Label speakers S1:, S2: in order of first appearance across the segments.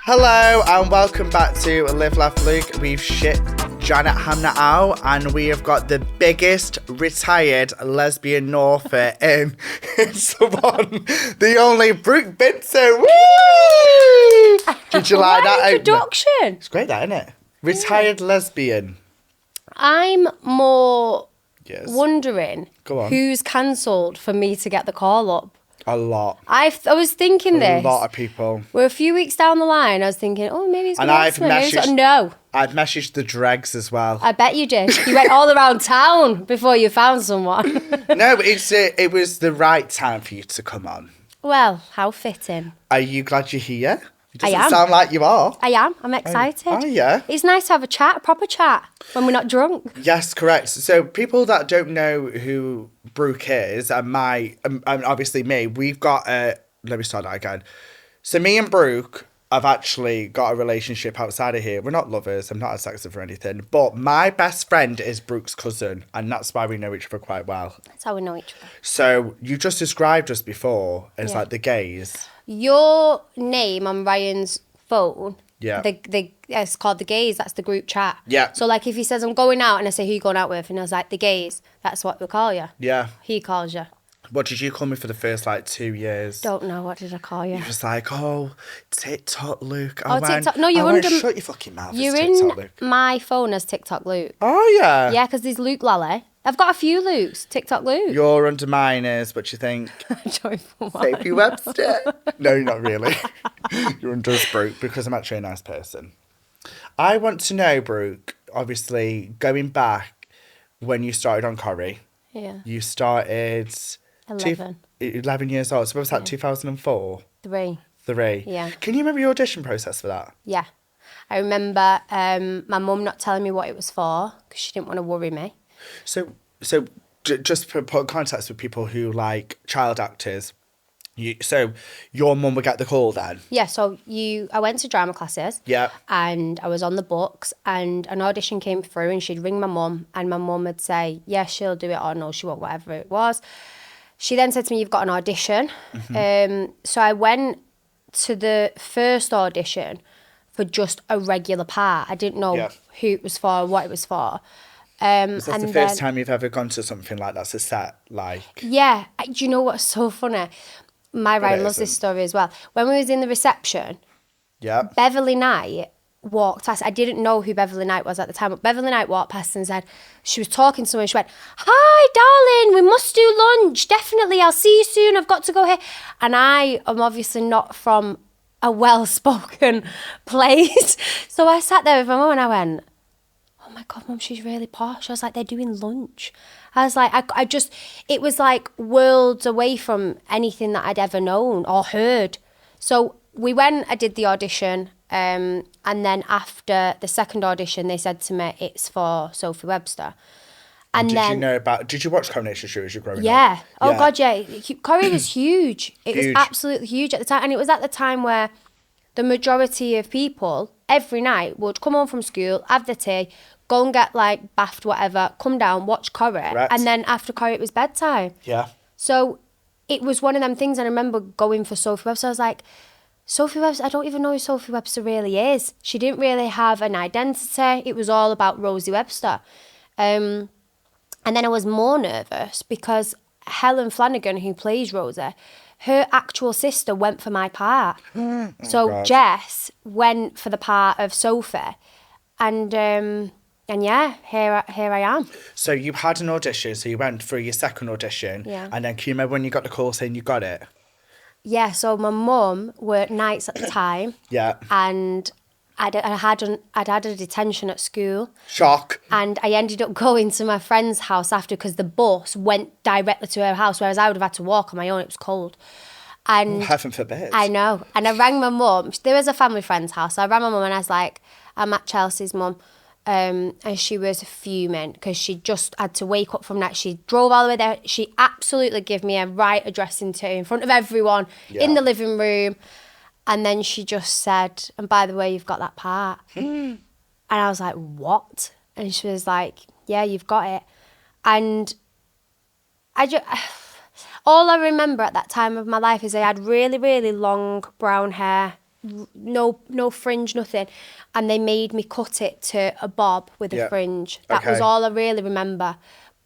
S1: Hello and welcome back to Live Laugh Luke. We've shit Janet Hamner out and we have got the biggest retired lesbian Norther in someone, the only Brooke Vincent. Woo! Did you like that
S2: introduction?
S1: It's great, that, isn't it? Retired lesbian.
S2: I'm more wondering who's cancelled for me to get the call up.
S1: A lot.
S2: I was thinking this.
S1: A lot of people.
S2: We're a few weeks down the line. I was thinking, oh, maybe it's going to
S1: messaged.
S2: No.
S1: I've messaged the dregs as well.
S2: I bet you did. You went all around town before you found someone.
S1: No, it was the right time for you to come on.
S2: Well, how fitting.
S1: Are you glad you're here? It
S2: I
S1: doesn't
S2: am.
S1: sound like you are.
S2: I am. I'm excited.
S1: Oh, yeah.
S2: It's nice to have a chat, a proper chat, when we're not drunk.
S1: Yes, correct. So people that don't know who Brooke is, and obviously me, we've got let me start that again. So me and Brooke have actually got a relationship outside of here. We're not lovers. I'm not a sexist or anything. But my best friend is Brooke's cousin, and that's why we know each other quite well. That's
S2: how we know each other.
S1: So you just described us before as like the gays.
S2: Your name on Ryan's phone, it's called the gays. That's the group chat.
S1: Yeah.
S2: So like if he says I'm going out and I say who you going out with and I was like the gays, that's what we call you.
S1: Yeah.
S2: He calls you.
S1: What did you call me for the first 2 years?
S2: Don't know. What did I call you?
S1: You was like, TikTok Luke.
S2: TikTok. No, you're under.
S1: Shut your fucking mouth.
S2: You're
S1: TikTok,
S2: in
S1: Luke.
S2: my phone as TikTok Luke.
S1: Oh yeah.
S2: Yeah, because there's Luke Lally. I've got a few Lukes. TikTok Luke.
S1: You're under mine is what you think.
S2: Joyful
S1: Sophie Webster. No, you're not really. You're under us, Brooke, because I'm actually a nice person. I want to know, Brooke, obviously, going back when you started on Corrie.
S2: Yeah.
S1: You started... 11 years old. So what was that, 2004?
S2: 3. Yeah.
S1: Can you remember your audition process for that?
S2: Yeah. I remember my mum not telling me what it was for because she didn't want to worry me. So
S1: just to put context with people who like child actors, so your mum would get the call then?
S2: Yeah, so I went to drama classes.
S1: Yeah.
S2: And I was on the books and an audition came through and she'd ring my mum and my mum would say, yeah, she'll do it or no, she won't, whatever it was. She then said to me, you've got an audition. Mm-hmm. So I went to the first audition for just a regular part. I didn't know who it was for, what it was for.
S1: Is that the first time you've ever gone to something like that's a set, like?
S2: Yeah. Do you know what's so funny? My Ryan loves this story as well. When we was in the reception, Beverly Knight walked past. I didn't know who Beverly Knight was at the time, but Beverly Knight walked past and said, she was talking to someone, she went, hi, darling, we must do lunch. Definitely, I'll see you soon. I've got to go here. And I am obviously not from a well-spoken place. So I sat there with my mum and I went, oh my God, Mum, she's really posh. I was like, they're doing lunch. I was like, it was like worlds away from anything that I'd ever known or heard. So we went, I did the audition, and then after the second audition, they said to me, it's for Sophie Webster. And
S1: did you watch Coronation Street as you were growing up?
S2: Yeah. Oh God, yeah. Corrie was huge. It was absolutely huge at the time. And it was at the time where the majority of people every night would come home from school, have their tea, go and get bathed, whatever, come down, watch Corrie. Right. And then after Corrie, it was bedtime.
S1: Yeah.
S2: So it was one of them things. And I remember going for Sophie Webster. I was like, Sophie Webster, I don't even know who Sophie Webster really is. She didn't really have an identity. It was all about Rosie Webster. And then I was more nervous because Helen Flanagan, who plays Rosie, her actual sister went for my part. Jess went for the part of Sophie. And yeah, here I am.
S1: So you had an audition, so you went through your second audition. Yeah. And then can you remember when you got the call saying you got it?
S2: Yeah, so my mum worked nights at the time.
S1: Yeah.
S2: And I'd had a detention at school.
S1: Shock.
S2: And I ended up going to my friend's house after because the bus went directly to her house, whereas I would have had to walk on my own. It was cold. And
S1: heaven forbid.
S2: I know. And I rang my mum. There was a family friend's house. So I rang my mum and I was like, I'm at Chelsea's mum. And she was fuming because she just had to wake up from that. She drove all the way there. She absolutely gave me a right addressing to in front of everyone in the living room. And then she just said, and by the way, you've got that part. And I was like, what? And she was like, yeah, you've got it. And all I remember at that time of my life is I had really, really long brown hair. no fringe, nothing. And they made me cut it to a bob with a fringe. That was all I really remember.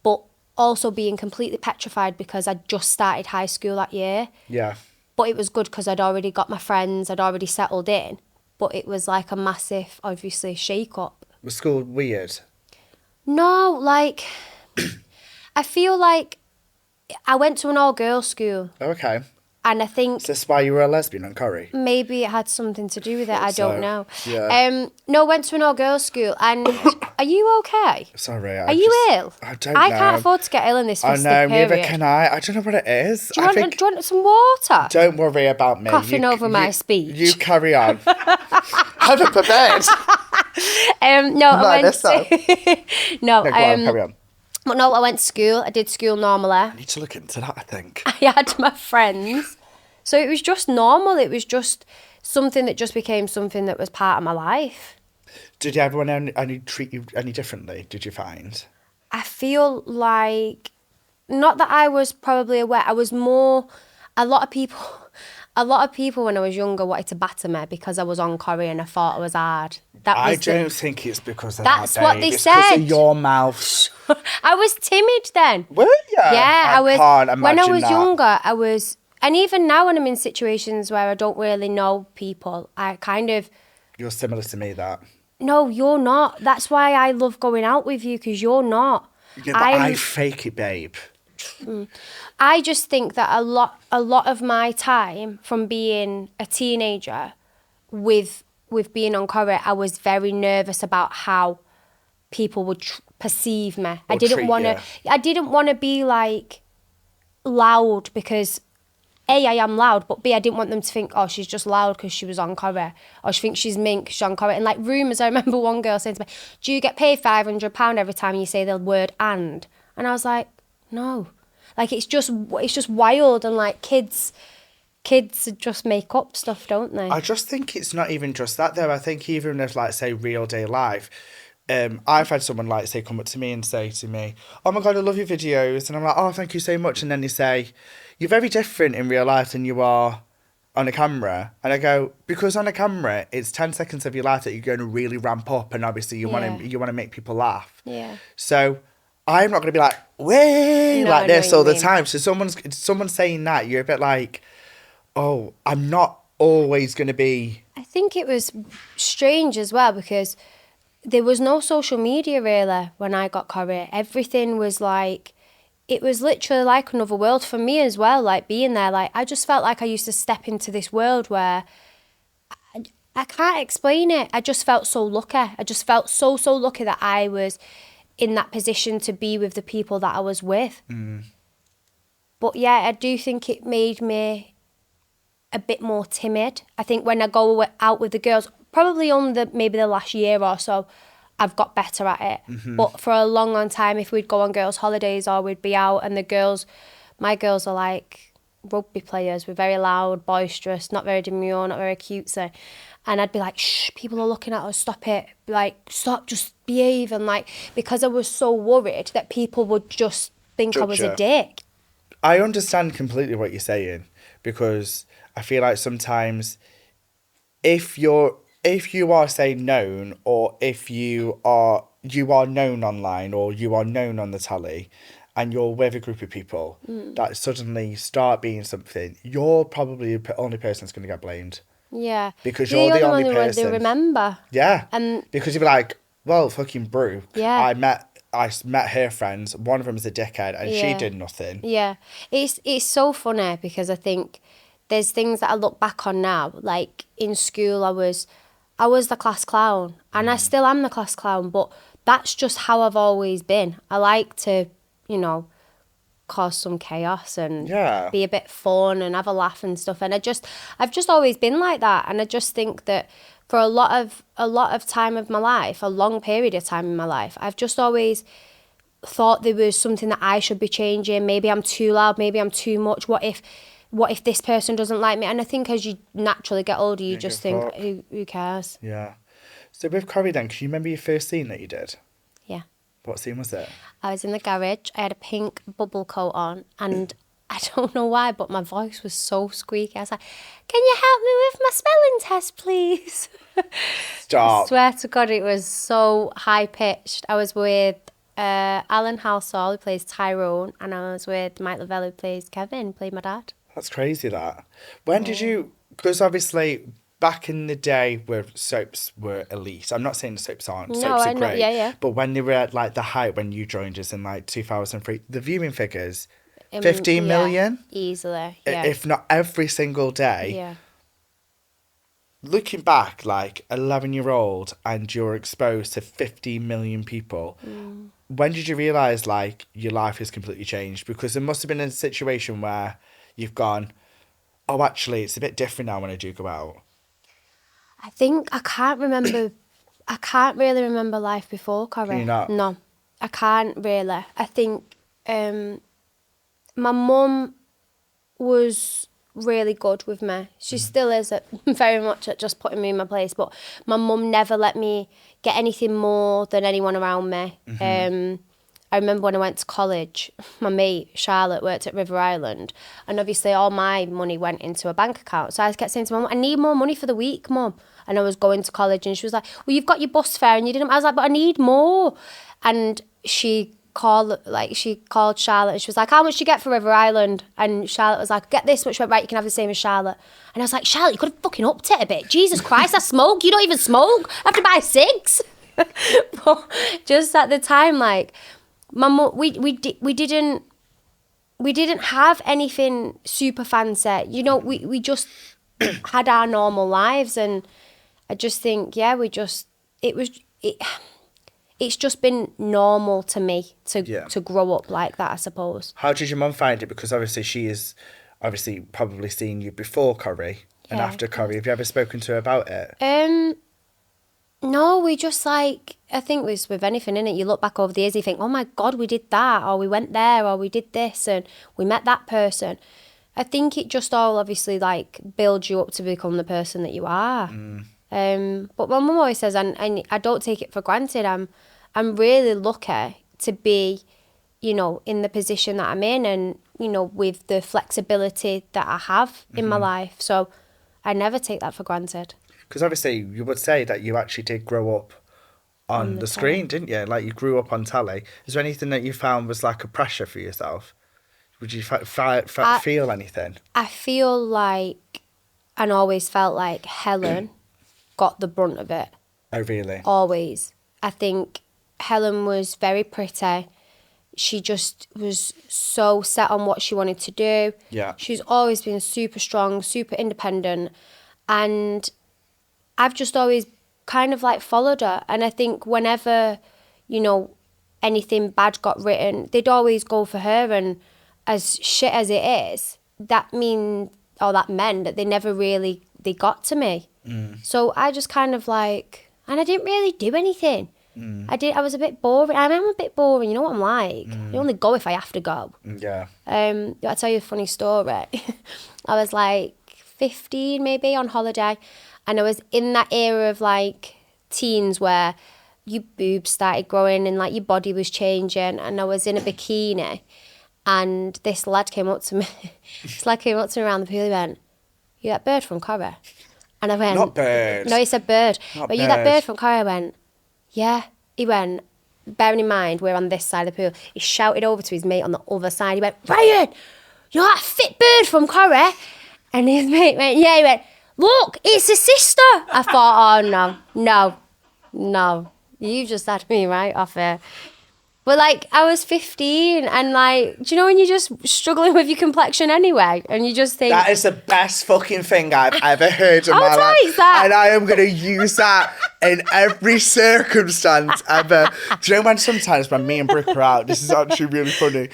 S2: But also being completely petrified because I'd just started high school that year.
S1: Yeah.
S2: But it was good because I'd already got my friends, I'd already settled in. But it was like a massive, obviously, shake-up.
S1: Was school weird?
S2: No, like, I feel like I went to an all-girls school.
S1: Okay.
S2: And I think...
S1: Is this why you were a lesbian on Corrie?
S2: Maybe it had something to do with it, I don't know.
S1: Yeah.
S2: No, went to an all-girls school, and are you okay?
S1: Sorry,
S2: Are you ill?
S1: I don't know.
S2: I can't afford to get ill in this festive period.
S1: neither can I. I don't know what it is.
S2: Do you want some water?
S1: Don't worry about me.
S2: Coughing over my speech.
S1: You carry on. Have it prepared.
S2: No, I went
S1: No, go on, carry on.
S2: But no, I went to school. I did school normally.
S1: I need to look into that, I think.
S2: I had my friends. So it was just normal. It was just something that just became something that was part of my life.
S1: Did everyone treat you any differently, did you find?
S2: I feel like, not that I was probably aware, I was more, a lot of people when I was younger wanted to batter me because I was on Corrie and I thought I was hard.
S1: I don't think it's because of
S2: that's
S1: that,
S2: what
S1: babe.
S2: they
S1: it's
S2: said.
S1: Because of your mouth.
S2: I was timid then.
S1: Were you?
S2: Yeah, I was.
S1: Can't imagine
S2: when I was
S1: that.
S2: younger, I was, and even now when I'm in situations where I don't really know people, I kind of...
S1: You're similar to me, that.
S2: No, you're not. That's why I love going out with you, because you're not.
S1: Yeah, but I fake it, babe.
S2: I just think that a lot of my time from being a teenager with being on Corrie, I was very nervous about how people would perceive me. I didn't want to be like loud because A, I am loud, but B, I didn't want them to think, oh, she's just loud because she was on Corrie, or she thinks she's mean because she's on Corrie. And like rumours, I remember one girl saying to me, do you get paid £500 every time you say the word and? And I was like, no. Like it's just wild, and like kids just make up stuff, don't they?
S1: I just think it's not even just that though. I think even if, like, say, real day life, I've had someone, like, say, come up to me and say to me, oh my God, I love your videos. And I'm like, oh, thank you so much. And then they say, you're very different in real life than you are on a camera. And I go, because on a camera, it's 10 seconds of your life that you're going to really ramp up. And obviously you want to make people laugh.
S2: Yeah.
S1: So I'm not going to be like, way, like this all the time. So someone's saying that, you're a bit like, oh, I'm not always going to be...
S2: I think it was strange as well because there was no social media really when I got Corrie. Everything was like, it was literally like another world for me as well, like being there. Like I just felt like I used to step into this world where I can't explain it. I just felt so lucky. I just felt so lucky that I was in that position to be with the people that I was with.
S1: Mm.
S2: But yeah, I do think it made me a bit more timid. I think when I go out with the girls, probably on maybe the last year or so, I've got better at it. Mm-hmm. But for a long time, if we'd go on girls' holidays or we'd be out and my girls are like rugby players. We're very loud, boisterous, not very demure, not very cutesy. And I'd be like, shh, people are looking at us, stop it. Like, stop, just behave. And like, because I was so worried that people would just think I was a dick.
S1: I understand completely what you're saying because I feel like sometimes if you are, say, known, or if you are known online or you are known on the telly and you're with a group of people that suddenly start being something, you're probably the only person that's going to get blamed.
S2: Yeah.
S1: Because you're the only person.
S2: They remember.
S1: Yeah.
S2: And
S1: because you'd be like, well, fucking Brooke.
S2: Yeah.
S1: I met her friends. One of them is a dickhead and she did nothing.
S2: Yeah. It's so funny because I think there's things that I look back on now. Like in school, I was the class clown and I still am the class clown, but that's just how I've always been. I like to, cause some chaos and be a bit fun and have a laugh and stuff. And I've just always been like that. And I just think that for a lot of time of my life, a long period of time in my life, I've just always thought there was something that I should be changing. Maybe I'm too loud, maybe I'm too much. What if this person doesn't like me? And I think as you naturally get older, you just think, who cares?
S1: Yeah. So with Corrie then, can you remember your first scene that you did?
S2: Yeah.
S1: What scene was it?
S2: I was in the garage. I had a pink bubble coat on and I don't know why, but my voice was so squeaky. I was like, can you help me with my spelling test, please?
S1: Stop.
S2: I swear to God, it was so high-pitched. I was with Alan Halsall, who plays Tyrone, and I was with Mike Lavelle, who plays Kevin, played my dad.
S1: That's crazy, that. When did you... Because obviously, back in the day where soaps were elite, I'm not saying the soaps aren't.
S2: No,
S1: soaps
S2: I
S1: are
S2: know,
S1: great.
S2: yeah.
S1: But when they were at, like, the height when you joined us in, like, 2003, the viewing figures, 15 million?
S2: Easily, yeah.
S1: If not every single day.
S2: Yeah.
S1: Looking back, like, 11-year-old, and you're exposed to 15 million people, when did you realise, like, your life has completely changed? Because there must have been a situation where you've gone, oh, actually, it's a bit different now when I do go out.
S2: I think I can't really remember life before, Corrie.
S1: Can you not?
S2: No, I can't really. I think my mum was really good with me. She still is very much at just putting me in my place, but my mum never let me get anything more than anyone around me. I remember when I went to college, my mate Charlotte worked at River Island, and obviously all my money went into a bank account. So I kept saying to Mum, I need more money for the week, Mum. And I was going to college, and she was like, well, you've got your bus fare and you didn't. I was like, but I need more. And she called Charlotte, and she was like, how much do you get for River Island? And Charlotte was like, get this much. She went, right, you can have the same as Charlotte. And I was like, Charlotte, you could have fucking upped it a bit. Jesus Christ, I smoke. You don't even smoke. I have to buy 6. But just at the time, like, my mum, we didn't have anything super fancy. You know, we just had our normal lives, and I just think, it's just been normal to me to grow up like that, I suppose.
S1: How did your mum find it? Because obviously she is probably seen you before Corrie and after Corrie. Have you ever spoken to her about it?
S2: No, we just like, I think with anything, innit, you look back over the years, you think, oh my God, we did that, or we went there, or we did this, and we met that person. I think it just all obviously like builds you up to become the person that you are. But my mum always says, and I don't take it for granted, I'm really lucky to be, you know, in the position that I'm in, and, you know, with the flexibility that I have in my life. So I never take that for granted.
S1: Because obviously you would say that you actually did grow up on the screen, didn't you? Like, you grew up on telly. Is there anything that you found was like a pressure for yourself? Would you feel anything? I
S2: feel like, and always felt like, Helen got the brunt of it.
S1: Oh, really?
S2: Always. I think Helen was very pretty. She just was so set on what she wanted to do.
S1: Yeah.
S2: She's always been super strong, super independent. And I've just always kind of like followed her. And I think whenever, you know, anything bad got written, they'd always go for her. And as shit as it is, that meant that they never really, they got to me. So I just kind of like, and I didn't really do anything. I was a bit boring. I'm a bit boring, you know what I'm like. I only go if I have to go.
S1: Yeah.
S2: I'll tell you a funny story. I was like 15 maybe on holiday, and I was in that era of like teens where your boobs started growing and like your body was changing, and I was in a bikini, and this lad came up to me. Around the pool. He went, "You that bird from Corrie?" And I went,
S1: "Not bird."
S2: No, he said bird.
S1: Not
S2: but
S1: bird.
S2: You that bird from Corrie? I went, "Yeah." He went, bearing in mind we're on this side of the pool, he shouted over to his mate on the other side. He went, "Ryan, you're that fit bird from Corrie." And his mate went, "Yeah." He went, "Look, it's a sister." I thought, oh no, you just had me right off here. But like, I was 15, and like, do you know when you're just struggling with your complexion anyway, and you just think,
S1: that is the best fucking thing I've ever heard in my life, and I am going to use that in every circumstance ever. Do you know when sometimes when me and Brooke are out, this is actually really funny,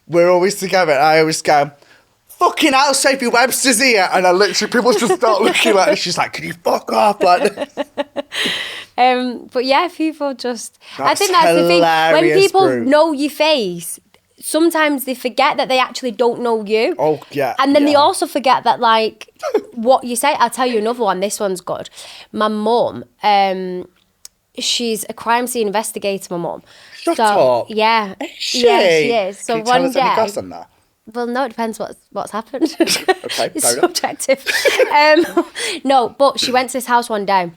S1: we're always together, and I always go, "Fucking hell, Sophie Webster's here," and I literally, people just start looking at her. She's like, "Can you fuck off?" Like,
S2: but yeah, people just, I think that's the thing. When people
S1: Brooke.
S2: know your face, sometimes they forget that they actually don't know you.
S1: Oh, yeah.
S2: And then they also forget that, like, what you say. I'll tell you another one. This one's good. My mum, she's a crime scene investigator, my mum.
S1: Shut up.
S2: Yeah.
S1: Is she?
S2: Yeah, she is. So
S1: Can you tell
S2: one
S1: us any
S2: day,
S1: goss on that?
S2: Well, no, it depends what's happened.
S1: Okay,
S2: it's subjective. No, but she went to this house one day,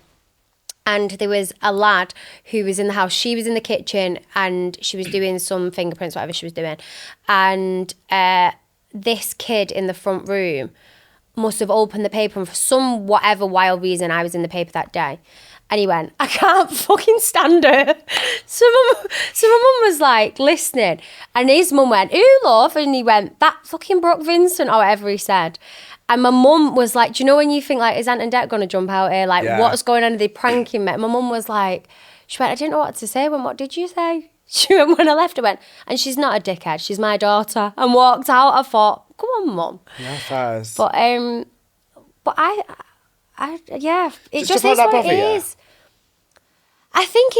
S2: and there was a lad who was in the house. She was in the kitchen, and she was doing some fingerprints, whatever she was doing. And this kid in the front room must have opened the paper, and for some whatever wild reason, I was in the paper that day. And he went, I can't fucking stand her. So my mum was like listening. And his mum went, who, love? And he went, that fucking Brooke Vincent, or whatever he said. And my mum was like, do you know when you think, like, is Aunt and Dad going to jump out here? Like, what's going on? Are they pranking me? My mum was like, she went, I didn't know what to say. I went, what did you say? She went, when I left, I went, and she's not a dickhead. She's my daughter. And walked out. I thought, come on, mum.
S1: Yeah, fast.
S2: But I it just is what it is. I think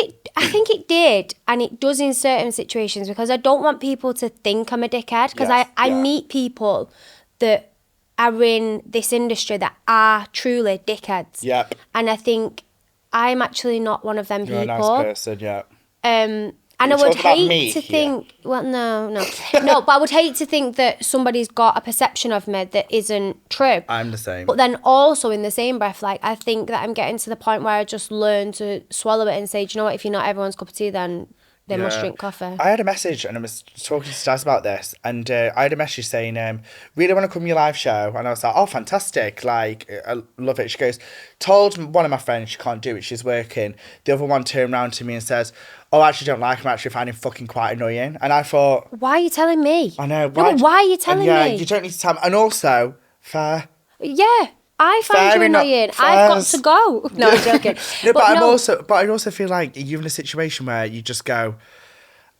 S2: it did, and it does in certain situations, because I don't want people to think I'm a dickhead, because I meet people that are in this industry that are truly dickheads.
S1: Yep.
S2: And I think I'm actually not one of them people.
S1: You're a nice person, yeah.
S2: And I would hate to think, well, no, but I would hate to think that somebody's got a perception of me that isn't true.
S1: I'm the same.
S2: But then also in the same breath, like, I think that I'm getting to the point where I just learn to swallow it and say, do you know what, if you're not everyone's cup of tea, then they must drink coffee.
S1: I had a message, and I was talking to Stas about this, and I had a message saying, really want to come to your live show. And I was like, oh, fantastic. Like, I love it. She goes, told one of my friends she can't do it. She's working. The other one turned around to me and says, oh, I actually don't like him. I actually find him fucking quite annoying. And I thought...
S2: Why are you telling me?
S1: I know.
S2: Why are you telling me?
S1: Yeah, you don't need to tell me. And also, fair.
S2: Yeah. I find you annoying. I've got to go. No, I'm joking.
S1: But I also feel like you're in a situation where you just go,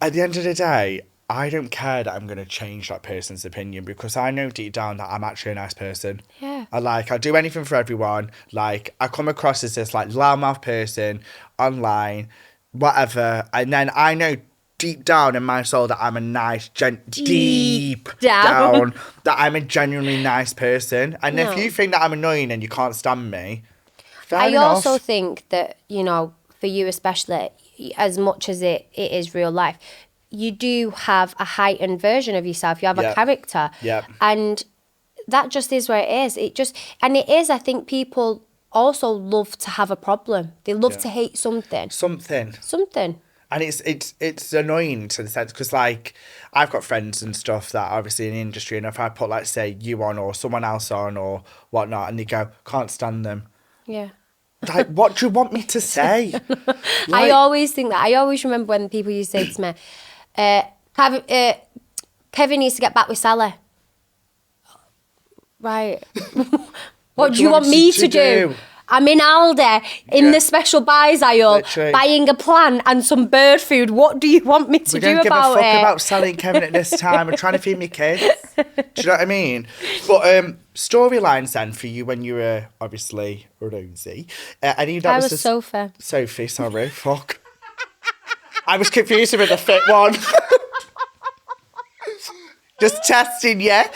S1: at the end of the day, I don't care that I'm going to change that person's opinion, because I know deep down that I'm actually a nice person.
S2: Yeah.
S1: I do anything for everyone. Like, I come across as this, like, loudmouth person online, whatever. And then I know deep down in my soul that I'm a nice, deep down, that I'm a genuinely nice person. And if you think that I'm annoying and you can't stand me, fair enough.
S2: I also think that, you know, for you especially, as much as it is real life, you do have a heightened version of yourself. You have a character.
S1: Yeah.
S2: And that just is where it is. I think people also love to have a problem. They love to hate something.
S1: Something. And it's annoying to the sense, because, like, I've got friends and stuff that are obviously in the industry, and if I put, like, say, you on or someone else on or whatnot, and they go, can't stand them.
S2: Yeah.
S1: Like, what do you want me to say?
S2: I always think that. I always remember when people used to say to me, Kevin needs to get back with Sally. Right. What do you want me to do? I'm in Aldi in the special buys aisle, literally, buying a plant and some bird food. What do you want me to do about it?
S1: We don't give a fuck about Sally and Kevin at this time. I'm trying to feed my kids. Do you know what I mean? But storylines then for you when you were obviously Rosie.
S2: I was Sophie.
S1: Sophie, sorry. Fuck. I was confused with the fit one. Just testing, yeah.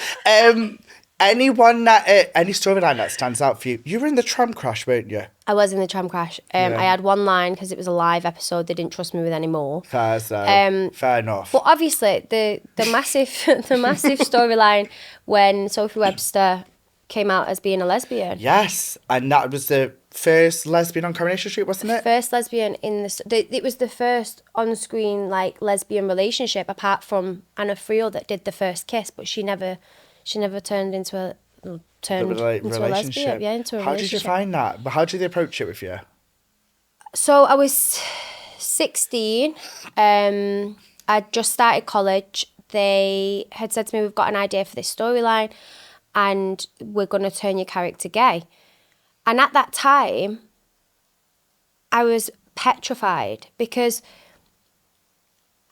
S1: Any storyline that stands out for you? You were in the tram crash, weren't you?
S2: I was in the tram crash. I had one line because it was a live episode. They didn't trust me with any more.
S1: Fair enough.
S2: But obviously, the massive storyline when Sophie Webster came out as being a lesbian.
S1: Yes, and that was the first lesbian on Coronation Street, wasn't it?
S2: First lesbian it was the first on-screen, like, lesbian relationship, apart from Anna Friel that did the first kiss, but she never turned into a lesbian. Yeah, into a relationship.
S1: How did you find that? How did they approach it with you?
S2: So I was 16. I just started college. They had said to me, we've got an idea for this storyline and we're going to turn your character gay. And at that time, I was petrified because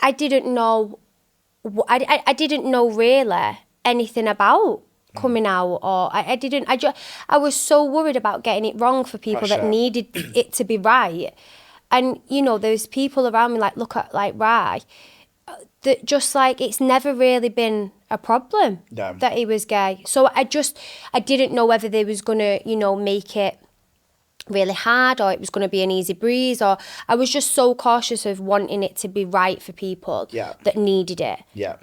S2: I didn't know really anything about coming out, or I was so worried about getting it wrong for people that needed it to be right. And, you know, there's people around me, like, look at, like, Rye, that just, like, it's never really been a problem that he was gay. So I didn't know whether they was going to, you know, make it really hard or it was going to be an easy breeze, or I was just so cautious of wanting it to be right for people that needed it.
S1: Yeah.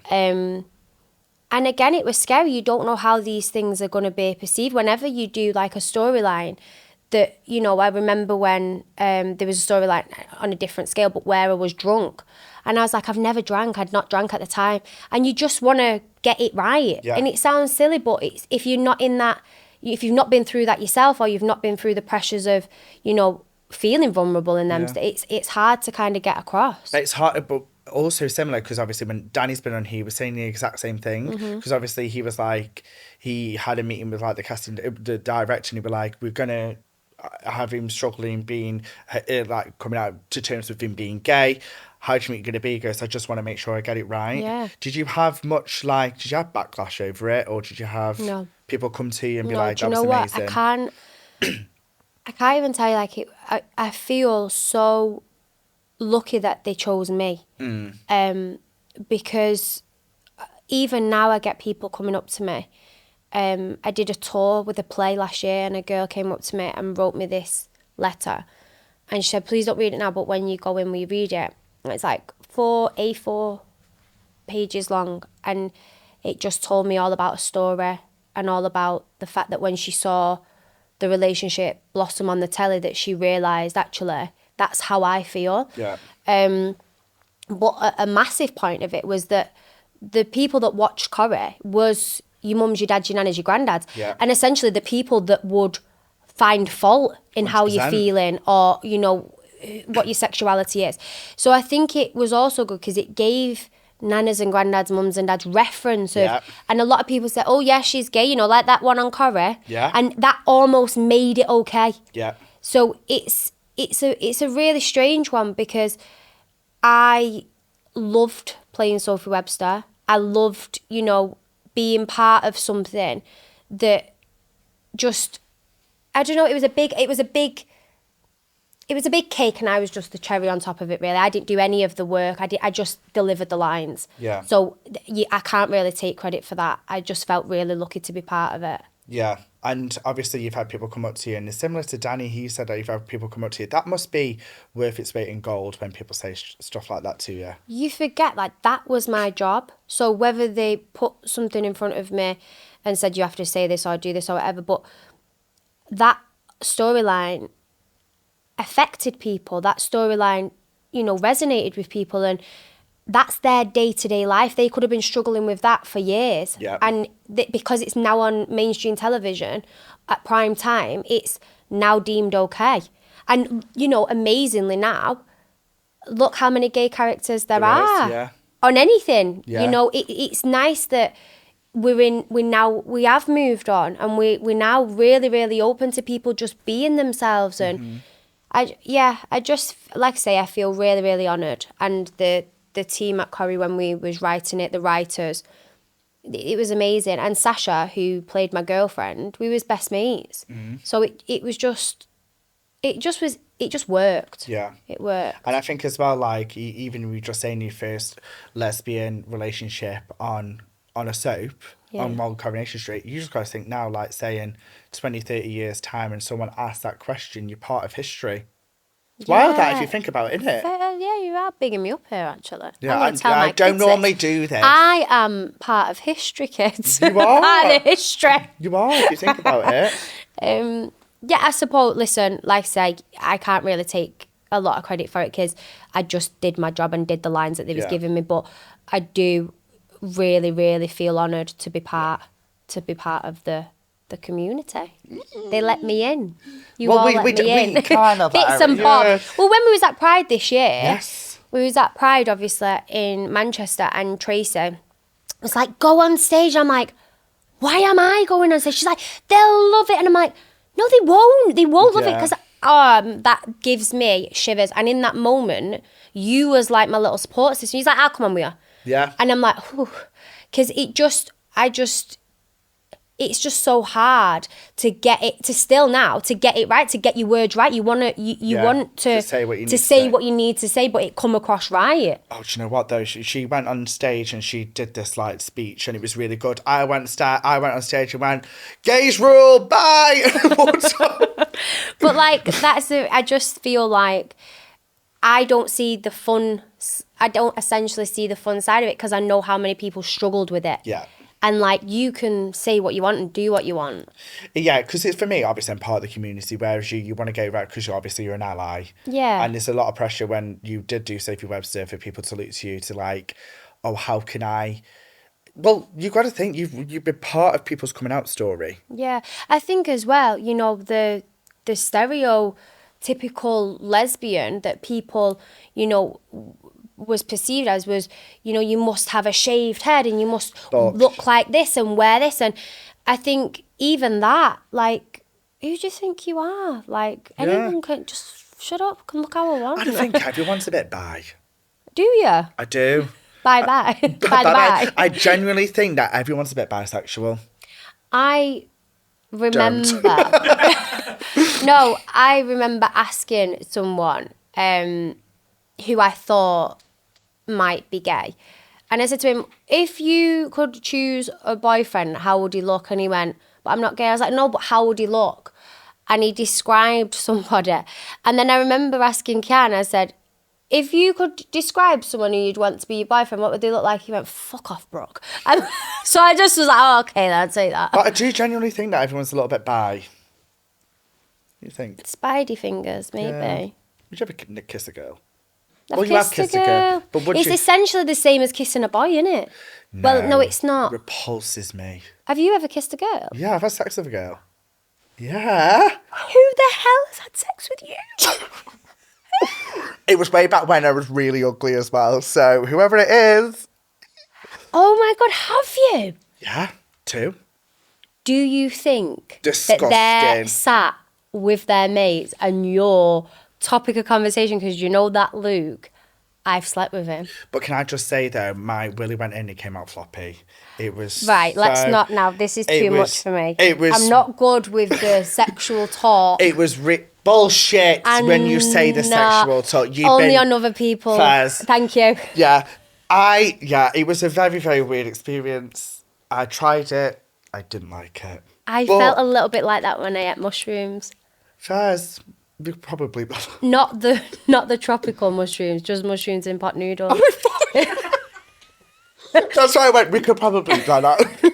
S2: And again, it was scary. You don't know how these things are going to be perceived. Whenever you do like a storyline that, you know, I remember when there was a storyline on a different scale, but where I was drunk. And I was like, I've never drank. I'd not drank at the time. And you just want to get it right. Yeah. And it sounds silly, but if you're not in that, if you've not been through that yourself, or you've not been through the pressures of, you know, feeling vulnerable in them, it's hard to kind of get across.
S1: It's hard, but also similar, because obviously when Danny's been on, he was saying the exact same thing, because obviously he was like, he had a meeting with like the director, and he was like, we're gonna have him struggling being like coming out to terms with him being gay. How do you think you're gonna be? He goes, I just want to make sure I get it right.
S2: Yeah.
S1: Did you have much did you have backlash over it, or did you have people come to you and be like, that was amazing?
S2: I can't even tell you, like, I feel so lucky that they chose me. Because even now I get people coming up to me. I did a tour with a play last year, and a girl came up to me and wrote me this letter. And she said, please don't read it now, but when you go in, will you read it? And it's like 4 A4 pages long. And it just told me all about a story, and all about the fact that when she saw the relationship blossom on the telly, that she realised, actually, that's how I feel.
S1: Yeah.
S2: But a massive point of it was that the people that watched Corrie was your mums, your dads, your nannies, your granddads.
S1: Yeah.
S2: And essentially the people that would find fault in 100%. How you're feeling, or, you know, what your sexuality is. So I think it was also good because it gave nanas and granddads, mums and dads reference of, and a lot of people said, oh yeah, she's gay, you know, like that one on Corrie.
S1: Yeah.
S2: And that almost made it okay.
S1: Yeah.
S2: So it's a really strange one, because I loved playing Sophie Webster. I loved, you know, being part of something that just, I don't know, it was a big cake, and I was just the cherry on top of it, really. I didn't do any of the work. I just delivered the lines.
S1: Yeah.
S2: So I can't really take credit for that. I just felt really lucky to be part of it.
S1: Yeah. And obviously you've had people come up to you, and it's similar to Danny. He said that you've had people come up to you. That must be worth its weight in gold when people say stuff like that to you. You
S2: forget, like, that was my job. So whether they put something in front of me and said you have to say this or do this or whatever, but that storyline affected people. That storyline, you know, resonated with people, and that's their day-to-day life. They could have been struggling with that for years.
S1: Yeah.
S2: And because it's now on mainstream television at prime time, it's now deemed okay. And, you know, amazingly now, look how many gay characters there are on anything. Yeah. You know, it's nice that we have moved on, and we're now really, really open to people just being themselves. And I just, like I say, I feel really, really honoured. And the team at Corrie, when we was writing it, the writers, it was amazing. And Sasha, who played my girlfriend, we was best mates. So it just worked.
S1: Yeah.
S2: It worked.
S1: And I think as well, like, even we just saying your first lesbian relationship on a soap on Coronation Street, you just got to think now, like, saying 20, 30 years time, and someone asks that question, you're part of history. It's wild that, if you think about it, isn't it?
S2: Yeah, you are bigging me up here, actually.
S1: Yeah, I don't normally do this.
S2: I am part of history, kids.
S1: You are.
S2: Part of history.
S1: You are, if you think about it.
S2: Yeah, I suppose, listen, like I say, I can't really take a lot of credit for it, because I just did my job and did the lines that they was giving me, but I do really, really feel honoured to be part of the community. They let me in. You all let me in.
S1: We kind of
S2: Bits and bobs. Well, when we was at Pride this year, we was at Pride, obviously, in Manchester, and Tracy was like, go on stage. I'm like, why am I going on stage? She's like, they'll love it. And I'm like, no, they won't. They won't love it, because that gives me shivers. And in that moment, you was like my little support system. He's like, I'll come on with you.
S1: Yeah.
S2: And I'm like, because it's just so hard to get it, to get it right, to get your words right. You want to
S1: say what you need to say,
S2: but it come across right.
S1: Oh, do you know what though? She went on stage and she did this like speech, and it was really good. I went on stage and went, gays rule, bye.
S2: But like, I just feel like I don't essentially see the fun side of it, because I know how many people struggled with it.
S1: Yeah.
S2: And, like, you can say what you want and do what you want.
S1: Yeah, because it's, for me, obviously, I'm part of the community, whereas you want to go right because you're an ally.
S2: Yeah.
S1: And there's a lot of pressure when you did do Sophie Webster for people to look to you to, like, oh, how can I... Well, you've got to think, you've been part of people's coming out story.
S2: Yeah. I think as well, you know, the stereotypical lesbian that people, you know, was perceived as was, you know, you must have a shaved head and you must look like this and wear this. And I think even that, like, who do you think you are? Like, anyone can just shut up, can look how I want.
S1: I think everyone's a bit bi.
S2: Do you?
S1: I do.
S2: Bye.
S1: I genuinely think that everyone's a bit bisexual.
S2: I remember... I remember asking someone who I thought might be gay. And I said to him, if you could choose a boyfriend, how would he look? And he went, but I'm not gay. I was like, no, but how would he look? And he described somebody. And then I remember asking Kian, I said, if you could describe someone who you'd want to be your boyfriend, what would they look like? He went, fuck off, Brooke. And so I just was like, oh, okay, then I'd say that.
S1: But I do genuinely think that everyone's a little bit bi. You think?
S2: Spidey fingers, maybe.
S1: Yeah. Would you ever kiss a girl?
S2: You have kissed a girl. But it's essentially the same as kissing a boy, isn't it?
S1: No,
S2: well, no, it's not.
S1: It repulses me.
S2: Have you ever kissed a girl?
S1: Yeah, I've had sex with a girl. Yeah.
S2: Who the hell has had sex with you?
S1: It was way back when I was really ugly as well. So whoever it is.
S2: Oh my God, have you?
S1: Yeah, 2.
S2: Do you think
S1: Disgusting.
S2: that they're sat with their mates and you're topic of conversation because you know that Luke, I've slept with him.
S1: But can I just say though, my willy went in, it came out floppy. It was
S2: right. Let's not now. This is too much for me. I'm not good with the sexual talk.
S1: It was bullshit when you say the sexual talk.
S2: Only on other people.
S1: Fairs.
S2: Thank you.
S1: Yeah, it was a very, very weird experience. I tried it. I didn't like it.
S2: I felt a little bit like that when I ate mushrooms.
S1: Fairs. You probably
S2: not the tropical mushrooms, just mushrooms in pot noodles.
S1: That's why I went. We could probably do that.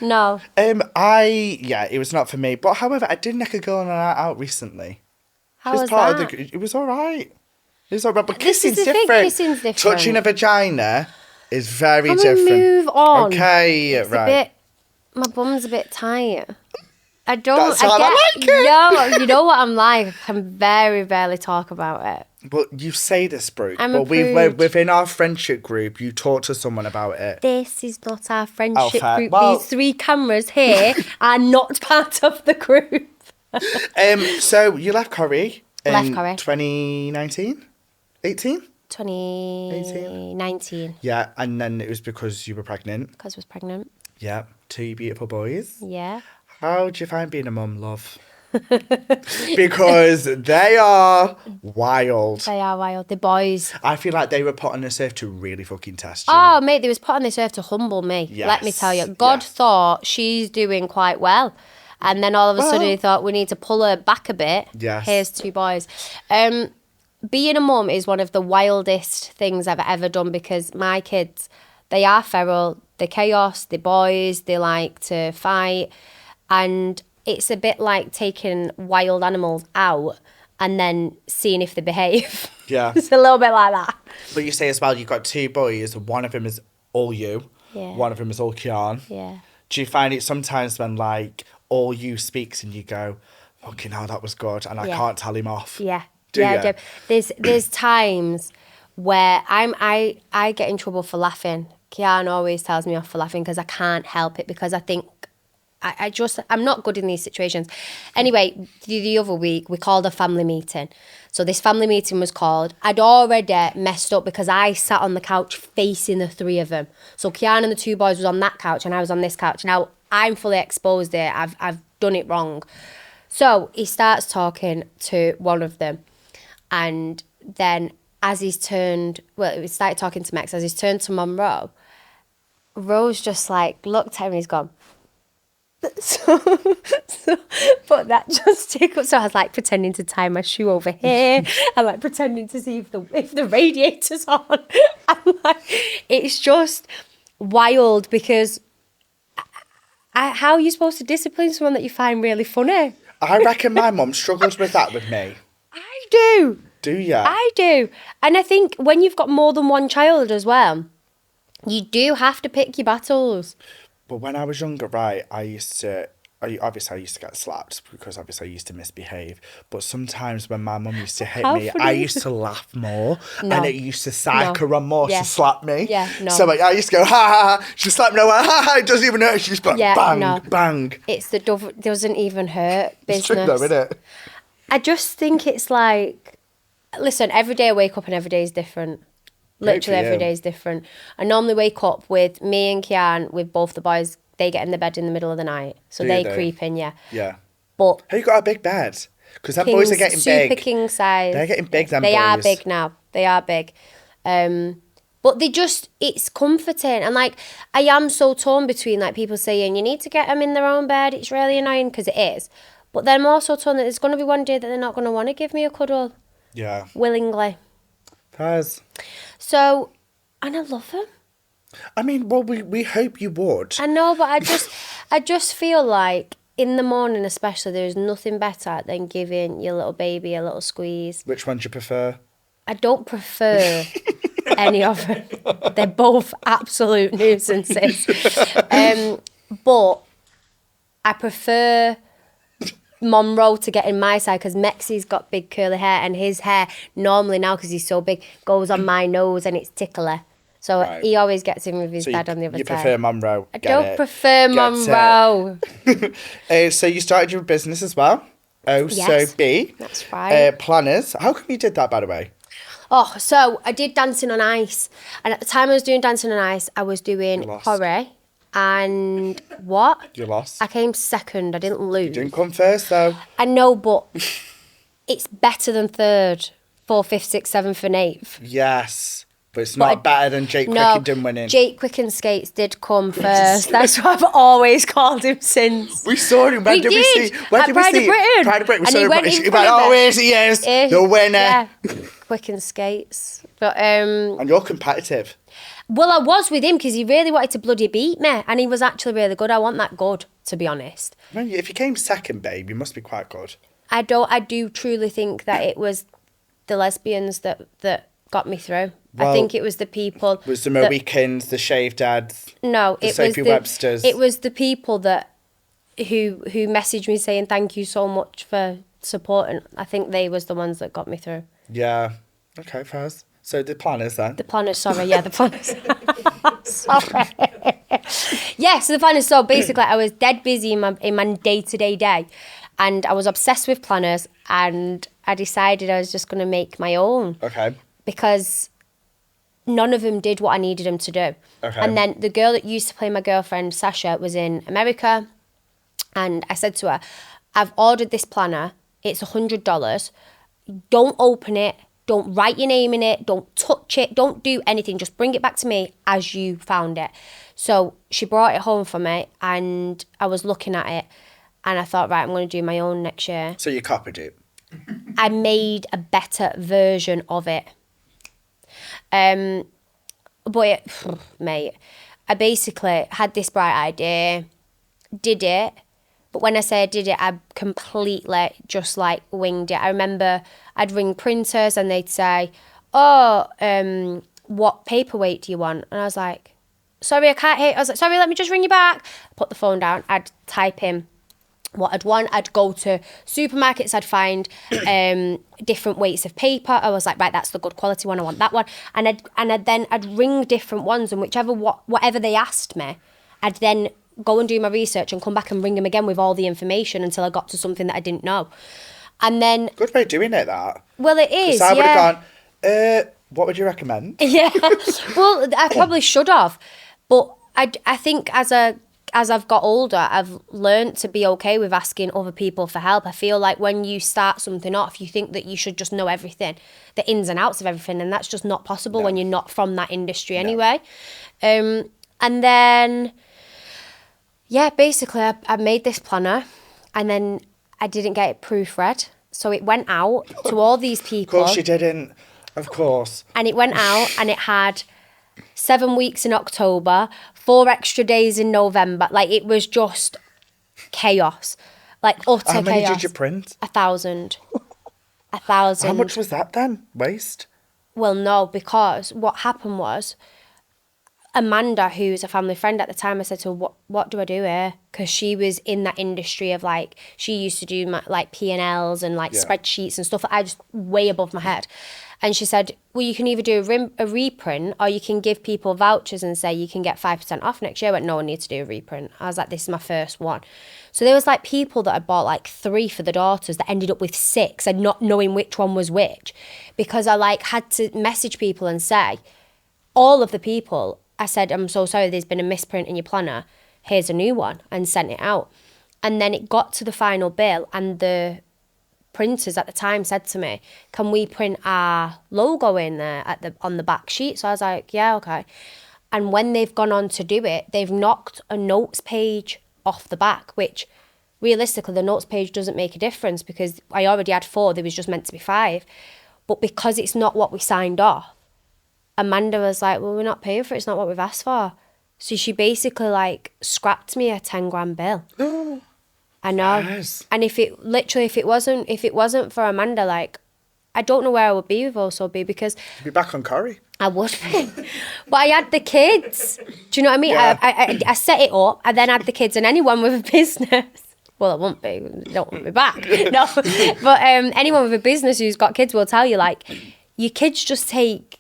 S2: No.
S1: It was not for me. But however, I did nick a girl on a night out recently.
S2: How was that?
S1: It was all right. It was all right, but kissing's different. Touching a vagina is very different.
S2: Can we move on?
S1: Okay,
S2: it's
S1: right.
S2: My bum's a bit tight. I you know what I'm like. I can very rarely talk about it.
S1: But you say this, Brooke. But within our friendship group, you talk to someone about it.
S2: This is not our friendship group. Well, these 3 cameras here are not part of the group.
S1: So you left Corrie in
S2: Corrie.
S1: 2019? 18?
S2: 2019.
S1: Yeah, and then it was because you were pregnant.
S2: Because I was pregnant.
S1: Yeah, 2 beautiful boys.
S2: Yeah.
S1: How do you find being a mum, love? Because they are wild.
S2: They are wild. The boys.
S1: I feel like they were put on this earth to really fucking test you.
S2: Oh, mate, they was put on this earth to humble me.
S1: Yes.
S2: Let me tell you. God thought she's doing quite well. And then all of a sudden he thought we need to pull her back a bit.
S1: Yes.
S2: Here's 2 boys. Being a mum is one of the wildest things I've ever done because my kids, they are feral, they're chaos, they're boys, they like to fight. And it's a bit like taking wild animals out and then seeing if they behave.
S1: Yeah.
S2: It's a little bit like that.
S1: But you say as well, you've got 2 boys. One of them is all you.
S2: Yeah.
S1: One of them is all Kian.
S2: Yeah.
S1: Do you find it sometimes when, like, all you speaks and you go, fucking hell, that was good, and I can't tell him off?
S2: Yeah.
S1: Do you?
S2: Do. There's times where I get in trouble for laughing. Kian always tells me off for laughing because I can't help it because I think I'm not good in these situations. Anyway, the other week, we called a family meeting. So this family meeting was called. I'd already messed up because I sat on the couch facing the 3 of them. So Kian and the 2 boys was on that couch and I was on this couch. Now, I'm fully exposed there. I've done it wrong. So he starts talking to one of them. And then as he's turned, we started talking to Max. As he's turned to Monroe, Rose just like looked at him and he's gone, but that just tickled. So I was like pretending to tie my shoe over here. I'm like pretending to see if the radiator's on. I'm like, it's just wild because how are you supposed to discipline someone that you find really funny?
S1: I reckon my mum struggles with that with me.
S2: I do.
S1: Do ya?
S2: I do. And I think when you've got more than one child as well, you do have to pick your battles.
S1: But when I was younger, right, I used to get slapped because obviously I used to misbehave. But sometimes when my mum used to hit me,
S2: funny.
S1: I used to laugh more.
S2: No.
S1: And it used to psych her on more to slap me.
S2: Yeah, no.
S1: So I used to go, ha ha, she slapped me, I went, ha ha, it doesn't even hurt. She just bang, bang.
S2: It's the doesn't even hurt business.
S1: It's true though, isn't it?
S2: I just think it's like, listen, every day I wake up and every day is different. Literally every day is different. I normally wake up with me and Kian, with both the boys. They get in the bed in the middle of the night. So they creep in, yeah.
S1: Yeah.
S2: But
S1: have you got a big bed? Because them boys are getting big.
S2: Super king size.
S1: They're getting big, them
S2: boys.
S1: They
S2: are big now. They are big. But it's comforting. And like, I am so torn between like people saying, you need to get them in their own bed. It's really annoying because it is. But then I'm also torn that there's going to be one day that they're not going to want to give me a cuddle.
S1: Yeah.
S2: Willingly.
S1: Faz.
S2: So, and I love them.
S1: I mean, well, we hope you would.
S2: I know, but I just feel like in the morning especially, there's nothing better than giving your little baby a little squeeze.
S1: Which one do you prefer?
S2: I don't prefer any of them. They're both absolute nuisances. But I prefer Monroe to get in my side because Mexi's got big curly hair and his hair normally now, because he's so big, goes on my nose and it's tickly. So he always gets in with his dad on the other side.
S1: You prefer Monroe?
S2: I don't prefer Monroe.
S1: So you started your business as well?
S2: Yes,
S1: so B.
S2: That's right.
S1: Planners. How come you did that, by the way?
S2: Oh, so I did Dancing on Ice. And at the time I was doing Dancing on Ice, I was doing Corrie. And what?
S1: You lost.
S2: I came second. I didn't lose.
S1: You didn't come first, though.
S2: I know, but it's better than third, fourth, fifth, sixth, seventh and eighth.
S1: Yes. But it's not better than Jake Quickenden winning.
S2: Jake Quicken Skates did come first. That's what I've always called him since.
S1: We saw him. When did we see?
S2: Pride of Britain.
S1: Pride of Britain.
S2: We saw him.
S1: He went, oh, here's he is. The winner.
S2: Yeah. Quicken Skates. But,
S1: and you're competitive.
S2: Well, I was with him because he really wanted to bloody beat me. And he was actually really good. I want that good, to be honest.
S1: If you came second, babe, you must be quite good.
S2: I do truly think that it was the lesbians that got me through. Well, I think it was the people.
S1: It was the Mohicans, the shaved dads.
S2: No,
S1: it was the Websters.
S2: It was the people that who messaged me saying thank you so much for supporting. I think they was the ones that got me through.
S1: Yeah. Okay, Faz. So the planners then?
S2: The planners, sorry, yeah, the planners. Sorry. Yeah, so the planners. So basically, I was dead busy in my day-to-day day, and I was obsessed with planners, and I decided I was just going to make my own.
S1: Okay.
S2: Because none of them did what I needed them to do. Okay. And then the girl that used to play my girlfriend, Sasha, was in America. And I said to her, I've ordered this planner. It's $100. Don't open it. Don't write your name in it. Don't touch it. Don't do anything. Just bring it back to me as you found it. So she brought it home for me and I was looking at it and I thought, right, I'm going to do my own next year.
S1: So you copied it?
S2: I made a better version of it. But mate, I basically had this bright idea, did it, but when I say I did it, I completely just like winged it. I remember I'd ring printers and they'd say, oh, what paperweight do you want? And I was like, sorry, I can't hear. I was like, sorry, let me just ring you back. Put the phone down, I'd type in what I'd want. I'd go to supermarkets, I'd find different weights of paper. I was like, right, that's the good quality one, I want that one. And I'd ring different ones, and whatever they asked me, I'd then go and do my research and come back and ring them again with all the information until I got to something that I didn't know. And then...
S1: Good way of doing it, that.
S2: Well, it is,
S1: I would have gone, what would you recommend?
S2: Yeah, well, I probably should have. But I think as I've got older, I've learned to be okay with asking other people for help. I feel like when you start something off, you think that you should just know everything, the ins and outs of everything, and that's just not possible when you're not from that industry anyway. And then, yeah, basically I made this planner and then I didn't get it proofread. So it went out to all these people.
S1: Of course you didn't. Of course.
S2: And it went out and it had 7 weeks in October, 4 extra days in November. Like, it was just chaos. Like, utter chaos.
S1: How many did you print?
S2: 1,000. 1,000.
S1: How much was that then? Waste?
S2: Well, no, because what happened was, Amanda, who's a family friend at the time, I said to her, what do I do here? Because she was in that industry of, like, she used to do like P&Ls and like spreadsheets and stuff that I just way above my head. And she said, well, you can either do a reprint or you can give people vouchers and say you can get 5% off next year. I went, no, I need to do a reprint. I was like, this is my first one. So there was like people that had bought like 3 for the daughters that ended up with 6 and not knowing which one was which, because I like had to message people and say, all of the people, I said, I'm so sorry, there's been a misprint in your planner. Here's a new one, and sent it out. And then it got to the final bill, and the printers at the time said to me, can we print our logo in there on the back sheet? So I was like, yeah, okay. And when they've gone on to do it, they've knocked a notes page off the back, which realistically the notes page doesn't make a difference because I already had 4, there was just meant to be 5. But because it's not what we signed off, Amanda was like, well, we're not paying for it, it's not what we've asked for. So she basically like scrapped me a 10 grand bill. I know. Yes. And if it wasn't for Amanda, like, I don't know where I would be with Also Be, because
S1: you'd be back on Corrie.
S2: I would be. But I had the kids. Do you know what I mean? Yeah. I set it up, I then had the kids, and anyone with a business, well, I won't be, don't want me back. No. But anyone with a business who's got kids will tell you, like, your kids just take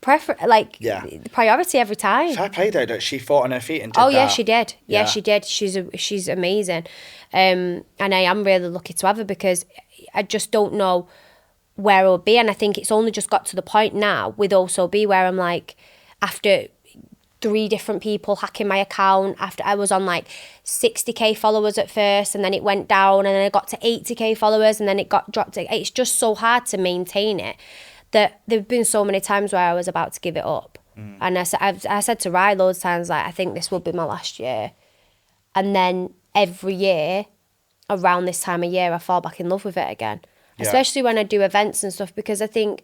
S2: priority every time.
S1: Fair play though, she fought on her feet and did
S2: that. Yeah, she did. Yeah, she did. She's amazing. And I am really lucky to have her, because I just don't know where I would be. And I think it's only just got to the point now with Also Be where I'm like, after 3 different people hacking my account, after I was on like 60k followers at first, and then it went down, and then I got to 80k followers, and then it got dropped. It's just so hard to maintain it, that there have been so many times where I was about to give it up. And I said to Rye loads of times, like, I think this will be my last year. And then every year, around this time of year, I fall back in love with it again. Yeah. Especially when I do events and stuff, because I think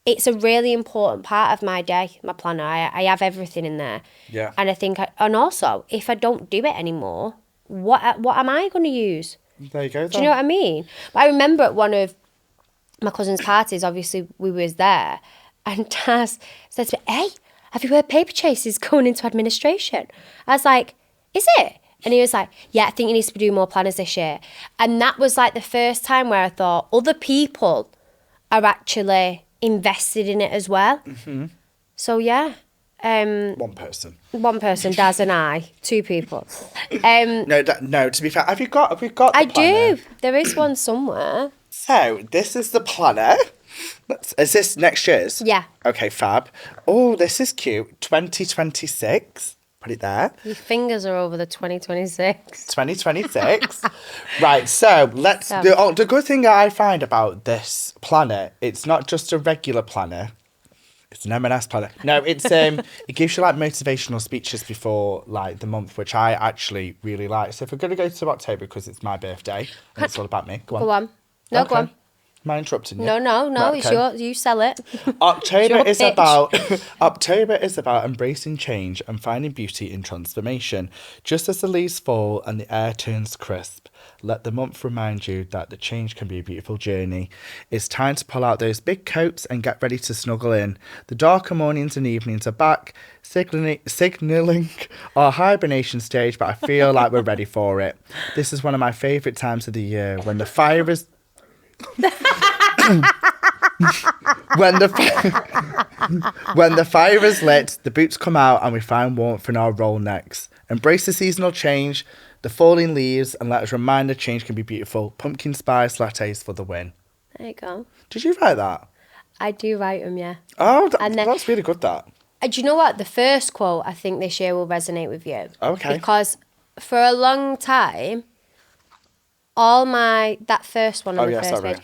S2: it's a really important part of my day, my planner. I have everything in there.
S1: Yeah.
S2: And I think, and also, if I don't do it anymore, what am I going to use?
S1: There you go.
S2: Do you know what I mean? But I remember at one of my cousin's parties, obviously we was there, and Taz said to me, hey, have you heard Paper Chase is going into administration? I was like, is it? And he was like, yeah, I think he needs to do more planners this year. And that was like the first time where I thought other people are actually invested in it as well. Mm-hmm. So yeah.
S1: One person,
S2: Daz and I, 2 people.
S1: No, to be fair, have we got the
S2: I
S1: planner?
S2: do. There is one somewhere.
S1: So, this is the planner. Is this next year's?
S2: Yeah.
S1: Okay, fab. Oh, this is cute. 2026. Put it there.
S2: Your fingers are over the 2026.
S1: 2026. Right, so let's... The good thing I find about this planner, it's not just a regular planner. It's an M&S planner. No, it's it gives you like motivational speeches before like the month, which I actually really like. So if we're going to go to October because it's my birthday and it's all about me, go on.
S2: Go on. No, okay. Go on.
S1: Am I interrupting you?
S2: No, right, it's yours. You sell it.
S1: October is about embracing change and finding beauty in transformation. Just as the leaves fall and the air turns crisp, let the month remind you that the change can be a beautiful journey. It's time to pull out those big coats and get ready to snuggle in. The darker mornings and evenings are back, signalling our hibernation stage, but I feel like we're ready for it. This is one of my favourite times of the year, when the fire is... when the fire is lit, the boots come out and we find warmth in our roll necks. Embrace the seasonal change, the falling leaves, and let us remind that change can be beautiful. Pumpkin spice lattes for the win.
S2: There you go.
S1: Did you write that?
S2: I do write them, yeah.
S1: Oh, that's really good, that.
S2: Do you know what? The first quote, I think this year will resonate with you.
S1: Okay.
S2: Because for a long time... that first one on the first page.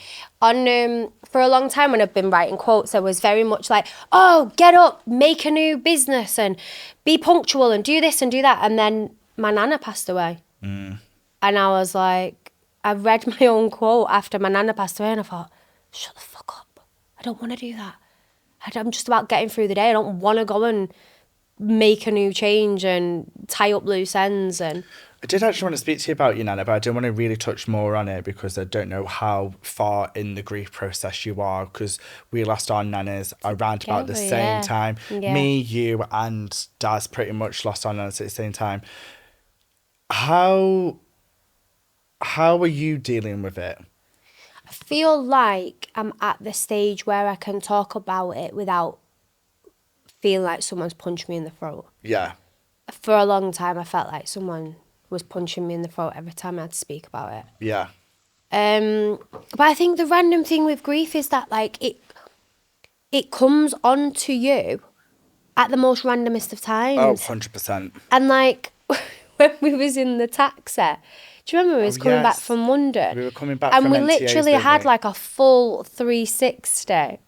S2: For a long time when I've been writing quotes, I was very much like, oh, get up, make a new business and be punctual and do this and do that. And then my nana passed away. And I was like, I read my own quote after my nana passed away and I thought, shut the fuck up. I don't want to do that. I'm just about getting through the day. I don't want to go and make a new change and tie up loose ends. And
S1: I did actually want to speak to you about your nana, but I don't want to really touch more on it because I don't know how far in the grief process you are, because we lost our nanas around about the same time.
S2: Yeah.
S1: Me, you and Daz pretty much lost our nanas at the same time. How are you dealing with it?
S2: I feel like I'm at the stage where I can talk about it without feeling like someone's punched me in the throat.
S1: Yeah.
S2: For a long time, I felt like someone was punching me in the throat every time I had to speak about it.
S1: Yeah.
S2: But I think the random thing with grief is that, like, it comes on to you at the most randomest of times.
S1: Oh, 100%.
S2: And, like, when we was in the taxi, do you remember we was coming back from London?
S1: We were coming back
S2: and
S1: from
S2: we
S1: NTAs,
S2: literally had, like, a full 360.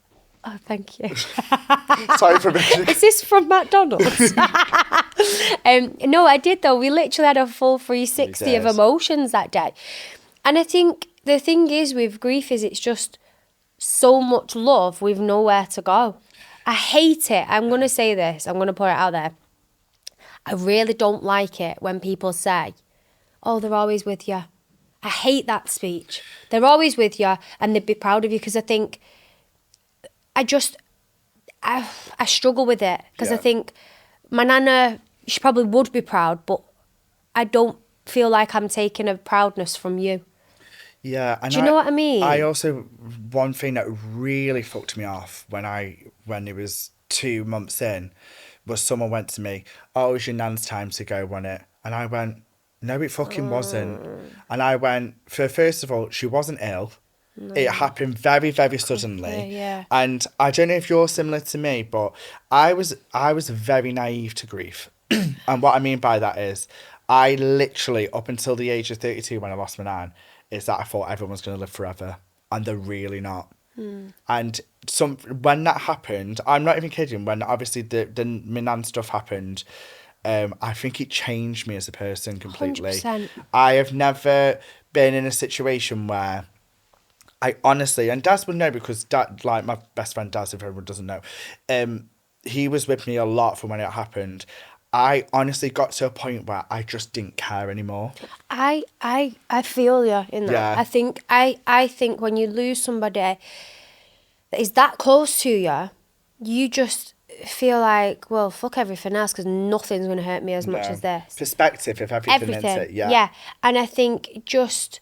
S2: Oh, thank you.
S1: Sorry for making
S2: Is this from McDonald's? No, I did though. We literally had a full 360 of emotions that day. And I think the thing is with grief is it's just so much love with nowhere to go. I hate it. I'm going to say this. I'm going to put it out there. I really don't like it when people say, oh, they're always with you. I hate that speech. They're always with you and they'd be proud of you, because I think I struggle with it, because I think my nana, she probably would be proud, but I don't feel like I'm taking a proudness from you.
S1: Yeah. And
S2: do you know what I mean?
S1: I also, one thing that really fucked me off when it was 2 months in, was someone went to me, oh, it's your nan's time to go, wasn't it? And I went, no, it fucking wasn't. And I went, first of all, she wasn't ill. No. It happened very, very suddenly.
S2: Yeah.
S1: And I don't know if you're similar to me, but I was very naive to grief. And what I mean by that is, I literally, up until the age of 32 when I lost my nan, is that I thought everyone was going to live forever. And they're really not. And when that happened, I'm not even kidding, when obviously the my nan stuff happened, I think it changed me as a person completely.
S2: 100%.
S1: I have never been in a situation where I honestly, and Daz would know, because like my best friend Daz, if everyone doesn't know, he was with me a lot from when it happened. I honestly got to a point where I just didn't care anymore.
S2: I feel you in that. Yeah. I think when you lose somebody that is that close to you, you just feel like, well, fuck everything else, because nothing's going to hurt me as much as this.
S1: Perspective of everything. Into it,
S2: yeah. And I think just,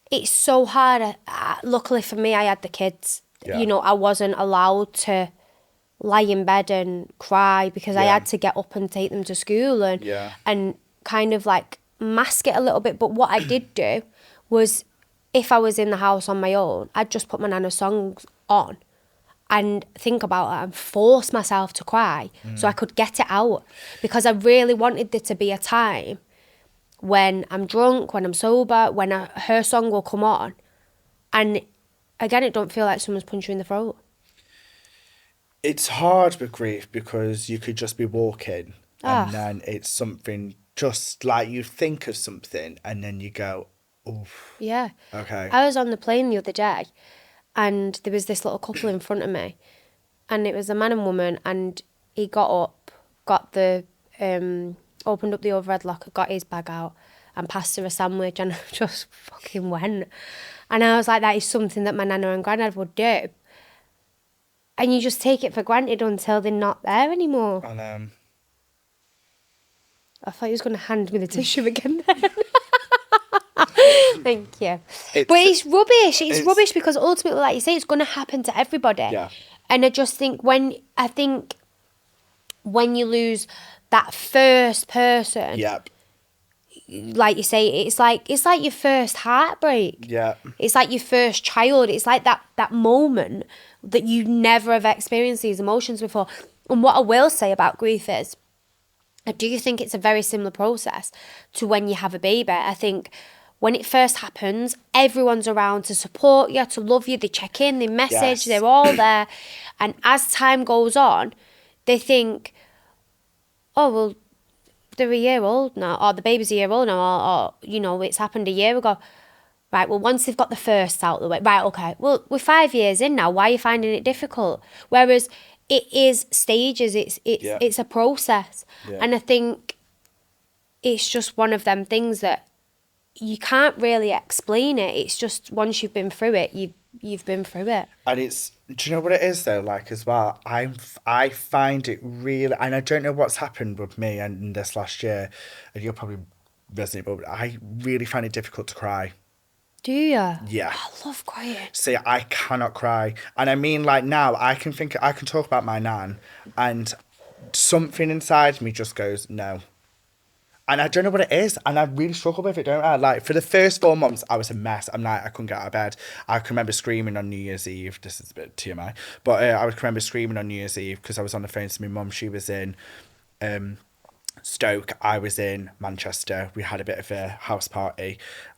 S2: it's so hard. Luckily for me, I had the kids. Yeah. You know, I wasn't allowed to lie in bed and cry, because I had to get up and take them to school and kind of like mask it a little bit. But what I did do was, if I was in the house on my own, I'd just put my nana's songs on and think about it and force myself to cry so I could get it out, because I really wanted there to be a time when I'm drunk, when I'm sober, when her song will come on, and again, it don't feel like someone's punched you in the throat.
S1: It's hard with grief, because you could just be walking and then it's something, just like you think of something and then you go, oof.
S2: Yeah.
S1: Okay.
S2: I was on the plane the other day and there was this little couple in front of me, and it was a man and woman, and he got up, got the, opened up the overhead locker, got his bag out and passed her a sandwich, and I just fucking went. And I was like, that is something that my nana and granddad would do. And you just take it for granted until they're not there anymore.
S1: And
S2: I thought he was going to hand me the tissue again then. Thank you. But it's rubbish. It's rubbish, because ultimately, like you say, it's going to happen to everybody.
S1: Yeah.
S2: And I just think when you lose that first person,
S1: yep.
S2: Like you say, it's like your first heartbreak.
S1: Yeah.
S2: It's like your first child. It's like that moment that you never have experienced these emotions before. And what I will say about grief is, I do think it's a very similar process to when you have a baby. I think when it first happens, everyone's around to support you, to love you. They check in, they message, they're all there. And as time goes on, they think, oh, well, they're a year old now, or the baby's a year old now, or you know, it's happened a year ago. Right, well, once they've got the first out of the way, right, okay, well, we're 5 years in now, why are you finding it difficult? Whereas it is stages, it's a process.
S1: Yeah.
S2: And I think it's just one of them things that you can't really explain it. It's just once you've been through it, you've been through it.
S1: And it's, do you know what it is though, like as well, I find it really, and I don't know what's happened with me and in this last year, and you'll probably resonate, but I really find it difficult to cry.
S2: Do you?
S1: Yeah.
S2: I love crying.
S1: See, I cannot cry. And I mean, like now, I can talk about my nan, and something inside me just goes, no. And I don't know what it is, and I really struggle with it, don't I? Like, for the first 4 months, I was a mess. I couldn't get out of bed. I can remember screaming on New Year's Eve. This is a bit TMI. But I would remember screaming on New Year's Eve because I was on the phone to my mum. She was in Stoke. I was in Manchester. We had a bit of a house party.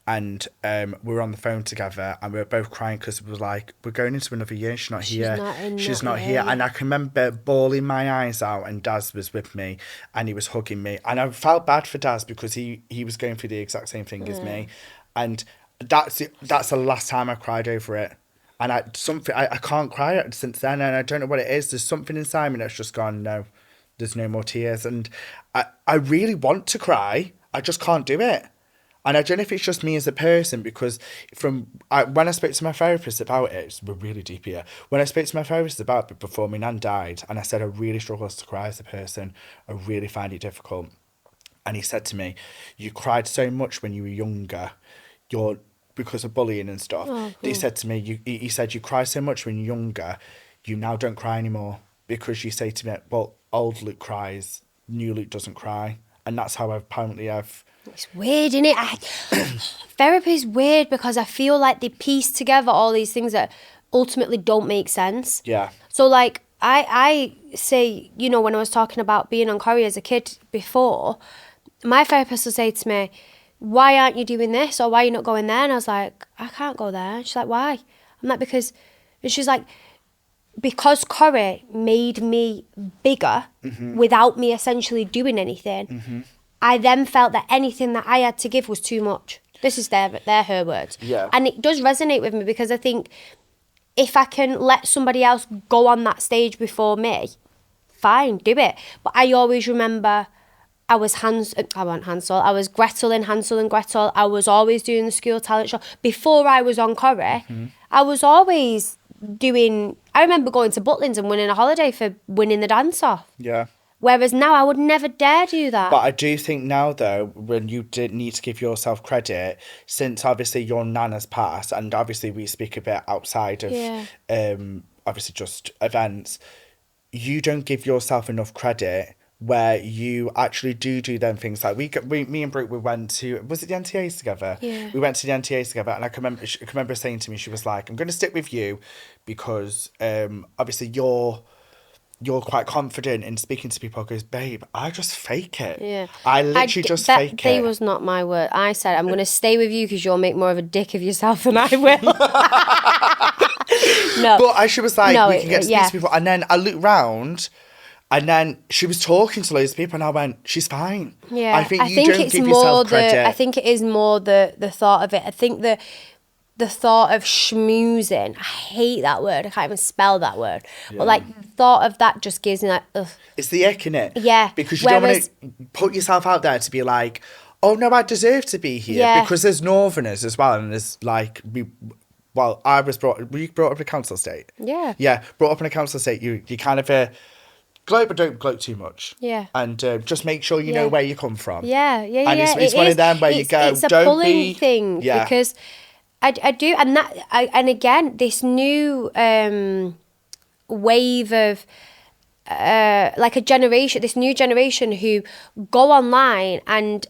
S1: And we were on the phone together, and we were both crying because we were like, we're going into another year. She's not here. She's not here. And I can remember bawling my eyes out, and Daz was with me, and he was hugging me. And I felt bad for Daz because he was going through the exact same thing as me. And that's the last time I cried over it. And I can't cry since then, and I don't know what it is. There's something inside me that's just gone, no, there's no more tears. And I really want to cry. I just can't do it. And I don't know if it's just me as a person, because when I spoke to my therapist about it, we're really deep here. When I spoke to my therapist about it before my nan died, and I said I really struggle to cry as a person, I really find it difficult. And he said to me, you cried so much when you were younger, because of bullying and stuff. Oh, cool. He said to me, he said, you cry so much when you're younger, you now don't cry anymore. Because you say to me, well, old Luke cries, new Luke doesn't cry. And that's how I've...
S2: It's weird, isn't it? Therapy is weird because I feel like they piece together all these things that ultimately don't make sense.
S1: Yeah.
S2: So, like, I say, you know, when I was talking about being on Corrie as a kid before, my therapist would say to me, why aren't you doing this? Or why are you not going there? And I was like, I can't go there. She's like, why? I'm like, because... And she's like, because Corrie made me bigger without me essentially doing anything, I then felt that anything that I had to give was too much. This is her words.
S1: Yeah.
S2: And it does resonate with me because I think if I can let somebody else go on that stage before me, fine, do it. But I always remember I was I was Gretel in Hansel and Gretel. I was always doing the school talent show. Before I was on Corrie, I was always I remember going to Butlins and winning a holiday for winning the dance-off.
S1: Yeah.
S2: Whereas now I would never dare do that.
S1: But I do think now, though, when you did need to give yourself credit, since obviously your nan has passed, and obviously we speak a bit outside of obviously just events, you don't give yourself enough credit where you actually do them things. Like me and Brooke, we went to, was it the NTAs together?
S2: Yeah.
S1: We went to the NTAs together, and I can remember saying to me, she was like, I'm going to stick with you because obviously you're quite confident in speaking to people. I goes, babe, I just fake it. Yeah. I literally just fake it.
S2: That was not my word. I said, I'm going to stay with you because you'll make more of a dick of yourself than I will. No.
S1: But she was like, we can get to speak to people. And then I looked round, and then she was talking to loads of people, and I went, she's fine.
S2: Yeah.
S1: I think you don't give yourself credit.
S2: I think it is more the thought of it. I think the thought of schmoozing, I hate that word. I can't even spell that word. Yeah. But like, the thought of that just gives me like, ugh.
S1: It's the ick, innit?
S2: Yeah.
S1: Because you don't want to put yourself out there to be like, oh no, I deserve to be here. Yeah. Because there's Northerners as well, and there's like, I was were you brought up in a council estate?
S2: Yeah.
S1: Yeah, brought up in a council estate, you kind of gloat, but don't gloat too much.
S2: Yeah.
S1: And just make sure you know where you come from.
S2: Yeah.
S1: And it's one of them where you go,
S2: it's a pulling thing. Yeah. Because I do, and again, this new wave of like this new generation who go online and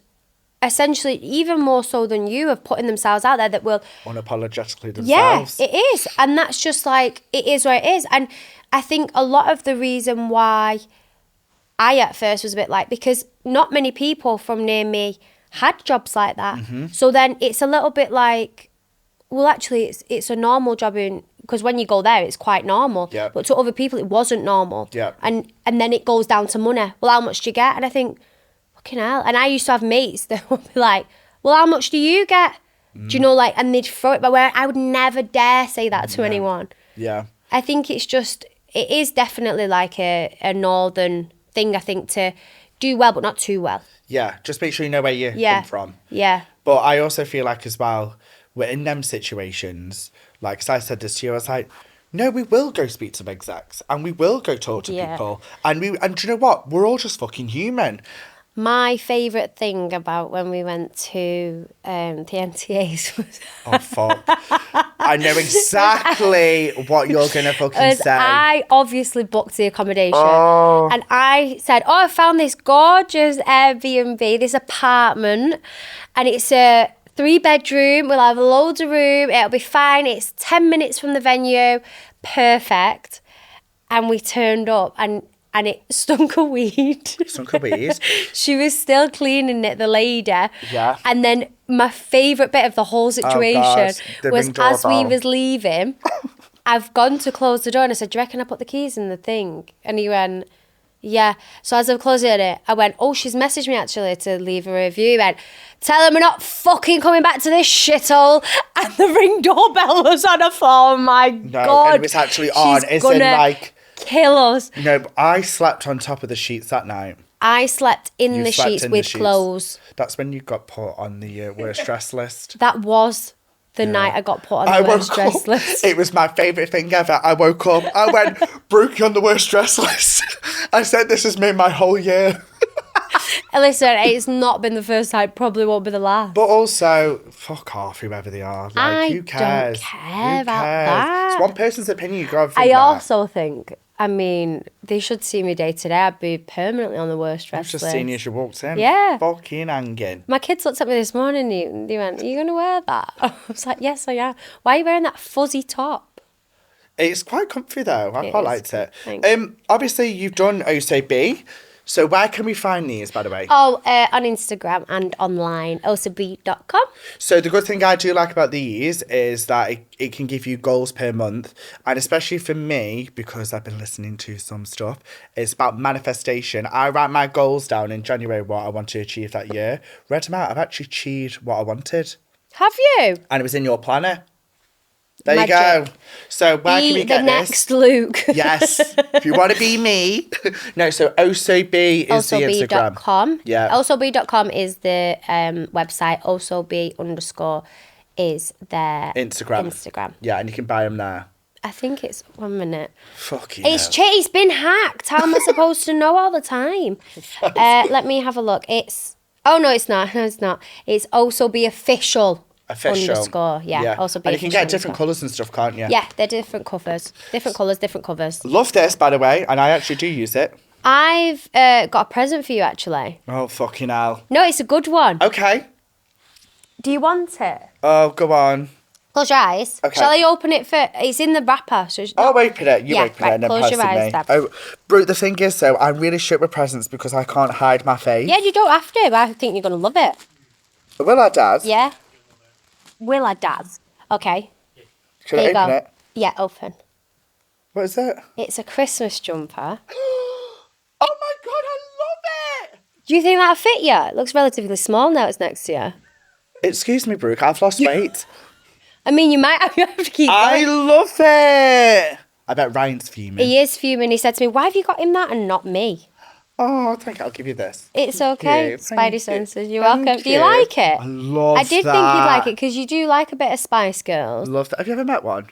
S2: essentially, even more so than you, have putting themselves out there that will
S1: unapologetically themselves.
S2: Yeah, it is, and that's just like it is where it is. And I think a lot of the reason why I at first was a bit like, because not many people from near me had jobs like that. So then it's a little bit like, well, actually, it's a normal job because when you go there, it's quite normal.
S1: Yeah.
S2: But to other people, it wasn't normal.
S1: Yeah.
S2: And then it goes down to money. Well, how much do you get? And I think, fucking hell. And I used to have mates that would be like, well, how much do you get? Do you know, like, and they'd throw it, but where I would never dare say that to anyone.
S1: Yeah.
S2: I think it is definitely like a northern thing, I think, to do well, but not too well.
S1: Yeah, just make sure you know where you come from.
S2: Yeah.
S1: But I also feel like as well, we're in them situations, like, as I said this to you, I was like, no, we will go speak to execs and we will go talk to people. And do you know what? We're all just fucking human.
S2: My favourite thing about when we went to the NTAs was...
S1: Oh, fuck. I know exactly what you're going to fucking say.
S2: I obviously booked the accommodation. Oh. And I said, I found this gorgeous Airbnb, this apartment. And it's a 3-bedroom. We'll have loads of room. It'll be fine. It's 10 minutes from the venue. Perfect. And we turned up and it stunk of weed.
S1: Stunk of weed?
S2: She was still cleaning it, the lady.
S1: Yeah.
S2: And then my favourite bit of the whole situation was as we was leaving, I've gone to close the door and I said, do you reckon I put the keys in the thing? And he went, yeah. So as I'm closing it, I went, oh, she's messaged me actually to leave a review. He went, tell them we're not fucking coming back to this shithole. And the Ring doorbell was on her phone. Oh my God.
S1: And it was actually on. It's in like...
S2: kill us.
S1: No, but I slept on top of the sheets that night.
S2: I slept in the sheets with clothes.
S1: That's when you got put on the worst dress list.
S2: That was the night I got put on the worst dress list.
S1: It was my favourite thing ever. I woke up, I went, Brooke on the worst dress list. I said, this has made my whole year.
S2: Listen, it's not been the first time, probably won't be the last.
S1: But also, fuck off, whoever they are. Like, who cares?
S2: Don't care about that.
S1: It's one person's opinion, you gotta think
S2: I
S1: that.
S2: also think, I mean, they should see me day to day. I'd be permanently on the worst dress list.
S1: I've just seen you as you walked in.
S2: Yeah.
S1: Fucking hanging.
S2: My kids looked at me this morning and they went, are you going to wear that? I was like, yes, I am. Why are you wearing that fuzzy top?
S1: It's quite comfy though. I quite liked it.
S2: Thanks.
S1: Obviously, you've done OSOB. So where can we find these, by the way?
S2: Oh, on Instagram and online, osob.com.
S1: So the good thing I do like about these is that it can give you goals per month. And especially for me, because I've been listening to some stuff, it's about manifestation. I write my goals down in January, what I want to achieve that year. Read them out. I've actually achieved what I wanted.
S2: Have you?
S1: And it was in your planner. There Magic. You go. So where can we get
S2: the next Luke.
S1: Yes. If you want to be me. No, so OSOB is the Instagram.
S2: osob.com.
S1: Yeah.
S2: osob.com is the website. osob_ is their Instagram.
S1: Yeah, and you can buy them there.
S2: I think it's 1 minute.
S1: Fuck you.
S2: It's been hacked. How am I supposed to know all the time? Let me have a look. Oh, no, it's not. No, it's not. It's osob official. _, yeah. Also,
S1: and you can get different colours and stuff, can't you?
S2: Yeah, they're different covers, different colours, different covers.
S1: Love this, by the way, and I actually do use it.
S2: I've got a present for you, actually.
S1: Oh, fucking hell.
S2: No, it's a good one.
S1: Okay.
S2: Do you want it?
S1: Oh, go on.
S2: Close your eyes. Okay. Shall I open it for? It's in the wrapper. So
S1: I'll open it. You open it and then
S2: close your eyes, Dad.
S1: Oh, Brooke, the thing is, though, I'm really shit with presents because I can't hide my face.
S2: Yeah, you don't have to. I think you're going to love it.
S1: Will I, Dad?
S2: Yeah. Will I, Dad? Okay.
S1: Should I open it?
S2: Yeah, open.
S1: What is it?
S2: It's a Christmas jumper.
S1: Oh my God, I love it!
S2: Do you think that'll fit you? It looks relatively small now it's next to you.
S1: Excuse me, Brooke, I've lost weight.
S2: I mean, you might have to keep going.
S1: I love it! I bet Ryan's fuming.
S2: He is fuming. He said to me, why have you got him that and not me?
S1: Oh, thank you. I'll give you this.
S2: It's okay. Spidey senses. You're welcome. Do you like it?
S1: I love that.
S2: I did think you'd like it because you do like a bit of Spice Girls.
S1: Love that. Have you ever met one?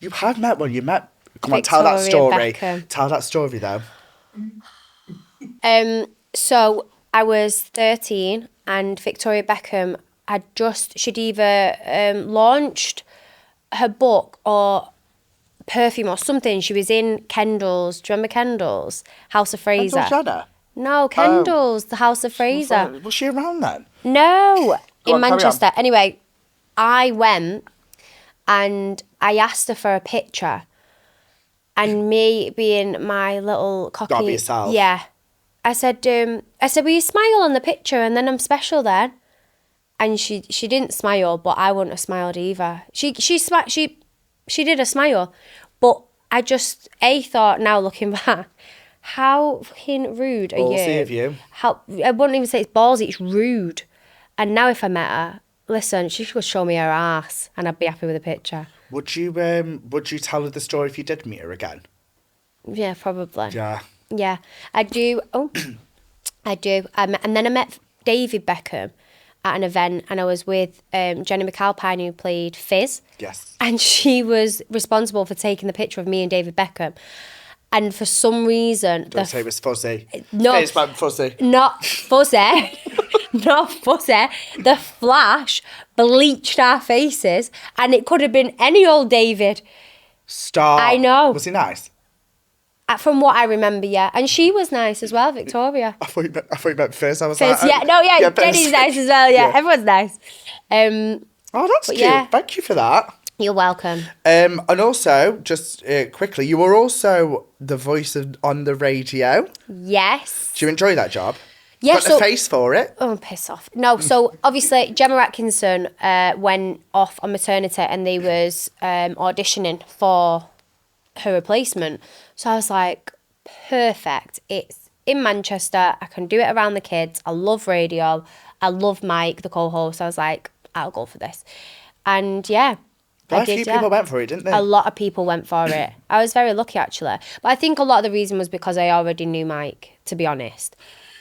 S1: You have met one. You met... Come on, tell that story.
S2: Beckham.
S1: Tell that story, though.
S2: So I was 13 and Victoria Beckham she'd either launched her book or perfume or something. She was in Kendall's. Do you remember Kendall's? House of Fraser.
S1: Kendall Jenner?
S2: No, Kendall's, the House of Fraser.
S1: Was she around then?
S2: No, in Manchester. Anyway, I went and I asked her for a picture. And me being my little cocky...
S1: Gotta be yourself.
S2: Yeah. I said, will you smile on the picture and then I'm special then? And she didn't smile, but I wouldn't have smiled either. She did a smile, but I just thought now looking back, how fucking rude are you?
S1: Ballsy of you.
S2: I wouldn't even say it's ballsy, it's rude. And now if I met her, Listen, she could show me her ass and I'd be happy with a picture.
S1: Would you tell her the story if you did meet her again?
S2: Yeah, probably.
S1: Yeah.
S2: Yeah, I do. Oh, I do. And then I met David Beckham at an event, and I was with Jenny McAlpine, who played Fizz.
S1: Yes.
S2: And she was responsible for taking the picture of me and David Beckham. And for some reason...
S1: Don't say it was fuzzy.
S2: No.
S1: Fizz went fuzzy.
S2: Not fuzzy. Not fuzzy. The flash bleached our faces, and it could have been any old David.
S1: Stop.
S2: I know.
S1: Was he nice?
S2: From what I remember, yeah. And she was nice as well, Victoria.
S1: I thought you meant Fizz. I was
S2: Fizz,
S1: like...
S2: yeah, Jenny's nice as well, yeah. Everyone's nice.
S1: Oh, that's cute.
S2: Yeah.
S1: Thank you for that.
S2: You're welcome.
S1: And also, just quickly, you were also the voice on the radio.
S2: Yes.
S1: Do you enjoy that job?
S2: Yeah,
S1: Got the face for it.
S2: Oh, piss off. No, so obviously Gemma Atkinson went off on maternity and they was auditioning for her replacement. So I was like, perfect. It's in Manchester. I can do it around the kids. I love radio. I love Mike, the co-host. I was like, I'll go for this. And yeah.
S1: Quite a few people went for it, didn't they?
S2: A lot of people went for it. I was very lucky, actually. But I think a lot of the reason was because I already knew Mike, to be honest.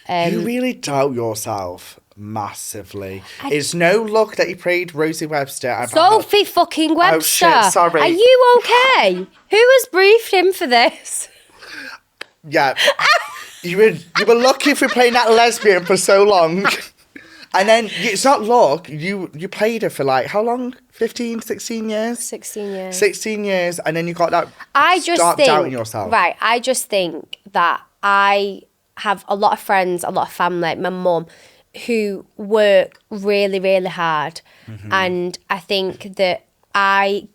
S1: You really doubt yourself massively. It's no luck that you played Rosie Webster.
S2: Sophie fucking Webster.
S1: Oh, shit, sorry.
S2: Are you okay? Who has briefed him for this?
S1: Yeah. you were lucky for playing that lesbian for so long. And then, it's not luck, you played her for like, how long? 15, 16 years?
S2: 16 years.
S1: 16 years, and then you got that, doubting yourself.
S2: Right, I just think that I have a lot of friends, a lot of family, my mum, who work really, really hard. Mm-hmm. And I think that I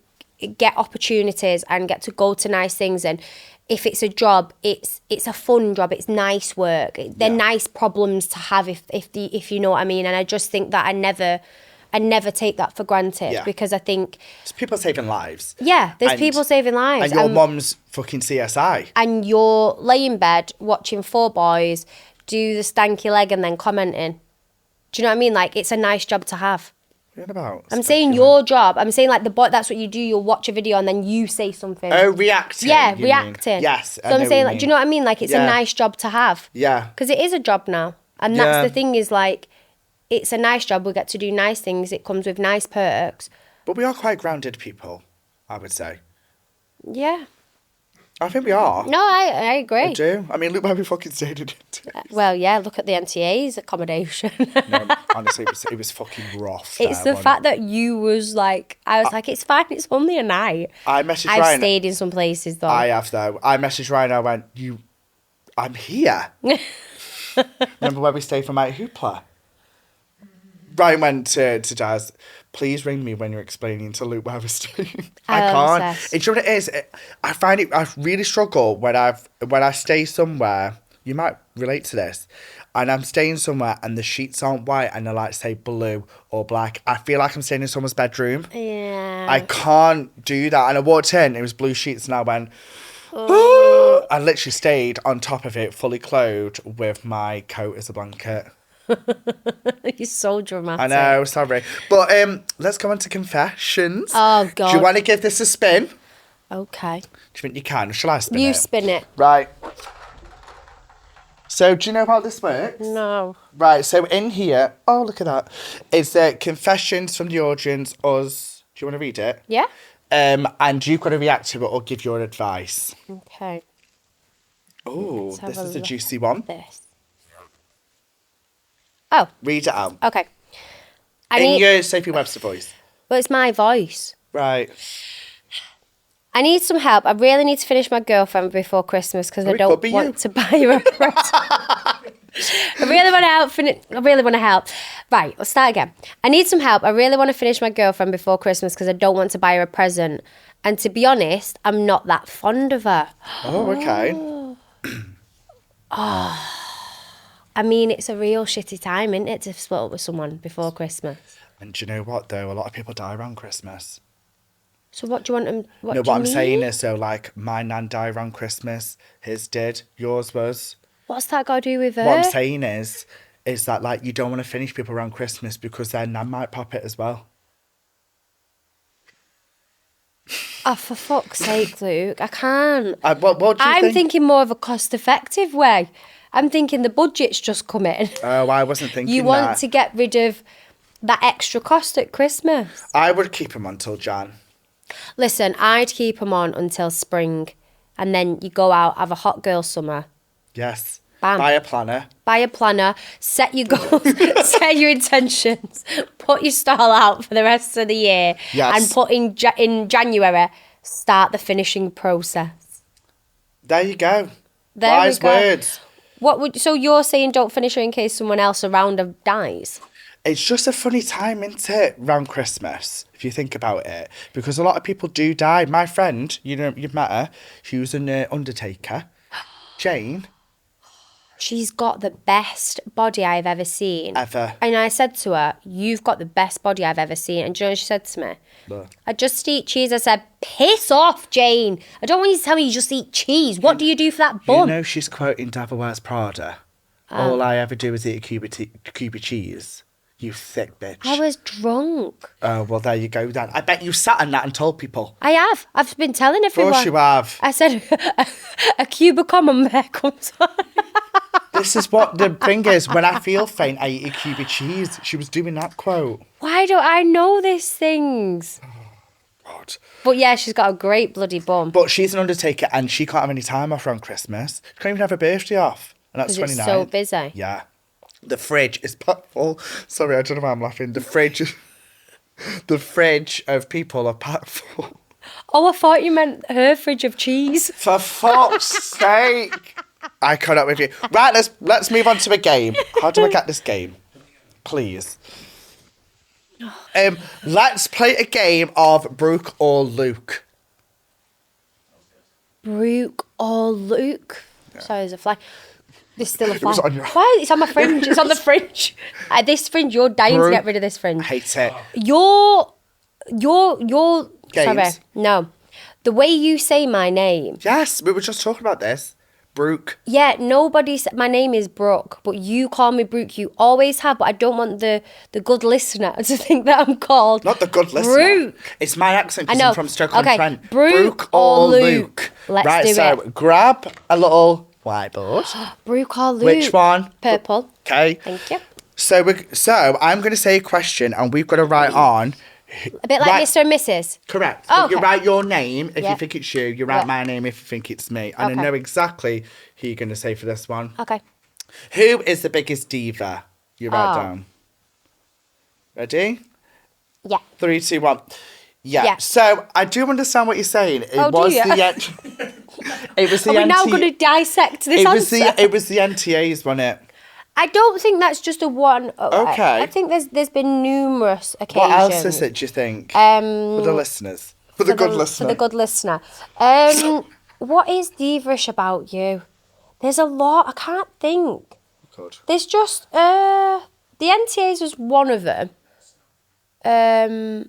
S2: get opportunities and get to go to nice things, and if it's a job, it's a fun job. It's nice work. They're nice problems to have, if you know what I mean. And I just think that I never take that for granted because I think
S1: it's people saving lives.
S2: Yeah, there's people saving lives.
S1: And your mum's fucking CSI.
S2: And you're laying in bed watching 4 boys do the stanky leg and then commenting. Do you know what I mean? Like, it's a nice job to have. I'm saying your job. I'm saying like that's what you do. You'll watch a video and then you say something.
S1: Oh, reacting.
S2: Yeah, reacting.
S1: Yes.
S2: So I'm saying like, do you know what I mean? Like, it's a nice job to have.
S1: Yeah.
S2: Because it is a job now, and that's the thing is like, it's a nice job. We get to do nice things. It comes with nice perks.
S1: But we are quite grounded people, I would say.
S2: Yeah.
S1: I think we are.
S2: No, I agree.
S1: I do. I mean, look where we fucking stayed in it.
S2: Well, yeah, look at the NTA's accommodation.
S1: No, honestly, it was fucking rough.
S2: It's the fact that you was like, I was like, it's fine, it's only a night.
S1: I've
S2: Ryan. Stayed in some places though.
S1: I have though. I messaged Ryan, I went, I'm here. Remember where we stayed for my hoopla? Ryan went to Jazz, please ring me when you're explaining to Luke where we're staying. I can't.
S2: Obsessed.
S1: It's what it is. I really struggle when I stay somewhere. You might relate to this. And I'm staying somewhere and the sheets aren't white and they're like, say, blue or black. I feel like I'm staying in someone's bedroom.
S2: Yeah.
S1: I can't do that. And I walked in, it was blue sheets, and I went, oh. I literally stayed on top of it, fully clothed, with my coat as a blanket.
S2: You're so dramatic.
S1: I know, sorry. But let's go on to confessions.
S2: Oh, God.
S1: Do you want to give this a spin?
S2: Okay.
S1: Do you think you can? Shall I spin it?
S2: You spin it.
S1: Right. So, do you know how this works?
S2: No.
S1: Right, so in here, oh, look at that. It's confessions from the audience, us. Do you want to read it?
S2: Yeah.
S1: And you've got to react to it or give your advice.
S2: Okay.
S1: Oh, this is a juicy one.
S2: This. Oh.
S1: Read it out.
S2: Okay.
S1: In your Sophie Webster voice.
S2: Well, it's my voice.
S1: Right.
S2: I need some help. I really need to finish my girlfriend before Christmas because I don't want to buy her a present. I really want to help. Right, let's start again. I need some help. I really want to finish my girlfriend before Christmas because I don't want to buy her a present. And to be honest, I'm not that fond of her.
S1: Oh, okay.
S2: I mean, it's a real shitty time, isn't it, to split up with someone before Christmas?
S1: And do you know what, though? A lot of people die around Christmas.
S2: So what do you want them...
S1: What I'm saying is, so, like, my nan died around Christmas. His did. Yours was.
S2: What's that got to do with her?
S1: What I'm saying is, is that, like, you don't want to finish people around Christmas because their nan might pop it as well.
S2: Oh, for fuck's sake, Luke, I can't.
S1: What do you think?
S2: I'm thinking more of a cost-effective way. I'm thinking the budget's just come in.
S1: Oh, I wasn't thinking
S2: You want to get rid of that extra cost at Christmas.
S1: I would keep them until Jan.
S2: Listen, I'd keep them on until spring, and then you go out, have a hot girl summer.
S1: Yes.
S2: Bam.
S1: Buy a planner.
S2: Buy a planner, set your goals, set your intentions, put your stall out for the rest of the year, and put in January, start the finishing process.
S1: There you go.
S2: Wise
S1: words.
S2: So you're saying don't finish her in case someone else around her dies?
S1: It's just a funny time, isn't it, around Christmas, if you think about it, because a lot of people do die. My friend, you've met her, she was an undertaker, Jane.
S2: She's got the best body I've ever seen.
S1: Ever.
S2: And I said to her, you've got the best body I've ever seen. And do you know what she said to me?
S1: No.
S2: I just eat cheese. I said, piss off, Jane. I don't want you to tell me you just eat cheese. What do you do for that bun?
S1: You know she's quoting Devil Wears Prada. All I ever do is eat a cube of cheese. You thick bitch.
S2: I was drunk.
S1: Oh, well, there you go then. I bet you sat on that and told people.
S2: I have. I've been telling everyone.
S1: Of course you have.
S2: I said, a cube of camembert comes on.
S1: This is what the thing is. When I feel faint, I eat a cube of cheese. She was doing that quote.
S2: Why don't I know these things?
S1: God.
S2: But yeah, she's got a great bloody bum.
S1: But she's an undertaker and she can't have any time off around Christmas. She can't even have her birthday off. And that's 29th.
S2: It's so busy.
S1: Yeah. The fridge is packed full. Sorry, I don't know why I'm laughing. The fridge of people are packed full.
S2: Oh, I thought you meant her fridge of cheese.
S1: For fuck's sake. I cannot with you. Right, let's move on to a game. How do I get this game? Please. Let's play a game of Brooke or Luke.
S2: Brooke or Luke? Yeah. Sorry, there's a fly. There's still a fly.
S1: It was on your...
S2: Why? It's on my fringe. It's on the fringe. This fringe, you're dying to get rid of this fringe.
S1: I hate it.
S2: Your
S1: Games.
S2: Sorry, no. The way you say my name.
S1: Yes, we were just talking about this. Brooke.
S2: Yeah, my name is Brooke, but you call me Brooke. You always have, but I don't want the good listener to think that I'm called
S1: Not the good listener.
S2: Brooke.
S1: It's my accent because I'm from Stoke-on-Trent.
S2: Brooke or Luke. Let's
S1: right,
S2: do it.
S1: So grab a little whiteboard.
S2: Brooke or Luke.
S1: Which one?
S2: Purple.
S1: Okay.
S2: Thank you.
S1: So I'm going to say a question and we've got to write on.
S2: A bit like Mr. and Mrs.
S1: Correct.
S2: Oh, okay.
S1: You write your name if you think it's you. You write my name if you think it's me. And I know exactly who you're going to say for this one.
S2: Okay.
S1: Who is the biggest diva? You write down. Ready?
S2: Yeah.
S1: 3, 2, 1. Yeah. So I do understand what you're saying. It was
S2: do you?
S1: It was the
S2: Are we now going to dissect this answer?
S1: It was the NTAs, wasn't it?
S2: I don't think that's just a one.
S1: Okay.
S2: I think there's been numerous occasions.
S1: What else is it, do you think? For the listeners. For the good listener.
S2: For the good listener. What is diva-ish about you? There's a lot. I can't think.
S1: Good.
S2: There's just... the NTAs was one of them. I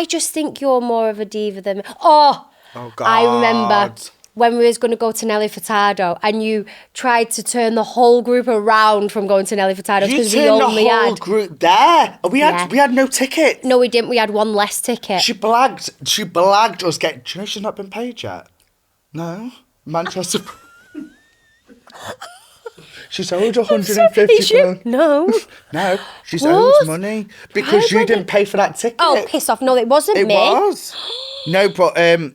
S2: just think you're more of a diva than me. Oh God. I remember... when we was going to go to Nelly Furtado and you tried to turn the whole group around from going to Nelly Furtado because we only had...
S1: the whole group there. We had no ticket.
S2: No, we didn't. We had one less ticket.
S1: She blagged us. Do you know she's not been paid yet? No. Manchester... She's owed £150.
S2: No.
S1: No, she's owed money because you didn't pay for that ticket.
S2: Oh, piss off. No, it wasn't me. It
S1: was. No, but... they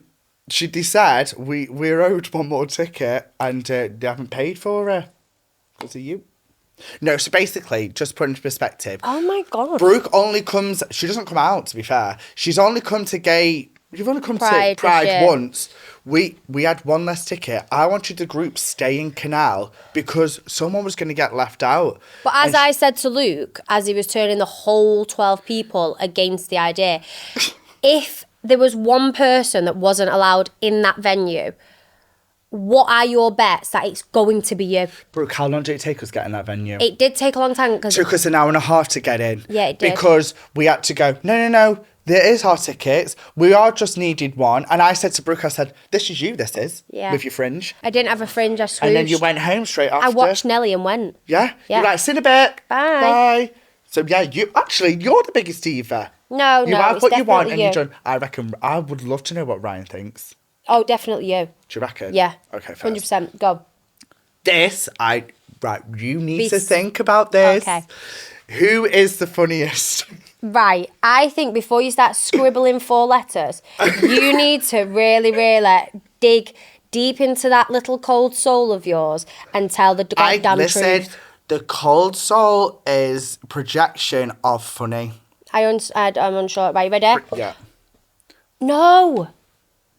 S1: said we're owed one more ticket and they haven't paid for her. Because of you. No, so basically, just put into perspective.
S2: Oh my God.
S1: Brooke only comes, she doesn't come out, to be fair. She's only come to you've only come to Pride once. We had one less ticket. I wanted the group stay in Canal because someone was going to get left out.
S2: But as I said to Luke, as he was turning the whole 12 people against the idea, if there was one person that wasn't allowed in that venue, what are your bets that it's going to be you?
S1: Brooke, how long did it take us getting that venue?
S2: It did take a long time.
S1: It took us an hour and a half to get in.
S2: Yeah, it did.
S1: Because we had to go, no, There is our tickets. We all just needed one. And I said to Brooke, I said, this is you, this is.
S2: Yeah.
S1: With your fringe.
S2: I didn't have a fringe, I scrooged.
S1: And then you went home straight after.
S2: I watched Nelly and went.
S1: Yeah? You're like, see you in a bit.
S2: Bye.
S1: Bye. So, yeah, you're the biggest diva.
S2: No,
S1: you have what you want and
S2: you.
S1: you've done. I reckon, I would love to know what Ryan thinks.
S2: Oh, definitely you.
S1: Do you reckon?
S2: Yeah.
S1: Okay, first.
S2: 100%. Go.
S1: Right, you need to think about this.
S2: Okay.
S1: Who is the funniest?
S2: Right, I think before you start scribbling 4 letters, you need to really, really dig deep into that little cold soul of yours and tell the goddamn truth.
S1: The cold soul is projection of funny.
S2: I'm unsure. Right, you ready?
S1: Yeah.
S2: No!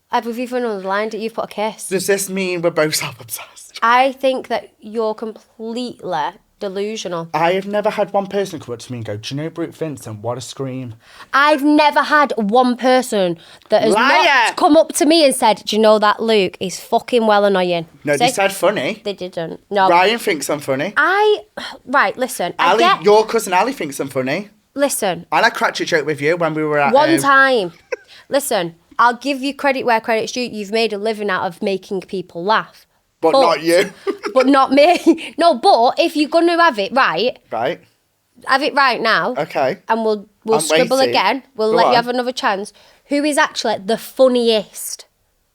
S2: I've with you for another line that you've put a kiss.
S1: Does this mean we're both self-obsessed?
S2: I think that you're completely delusional.
S1: I have never had one person come up to me and go, do you know Brooke Vincent? What a scream.
S2: I've never had one person that has not come up to me and said, do you know that Luke is fucking well annoying.
S1: No, they said funny.
S2: They didn't. No.
S1: Ryan thinks I'm funny.
S2: Right, listen.
S1: Your cousin Ali thinks I'm funny.
S2: Listen.
S1: And I cracked a joke with you when we were at...
S2: One time. Listen, I'll give you credit where credit's due. You've made a living out of making people laugh.
S1: But not you.
S2: But not me. No, but if you're going to have it right.
S1: Right.
S2: Have it right now.
S1: Okay.
S2: And we'll scribble
S1: waiting.
S2: again. We'll let you have another chance. Who is actually the funniest?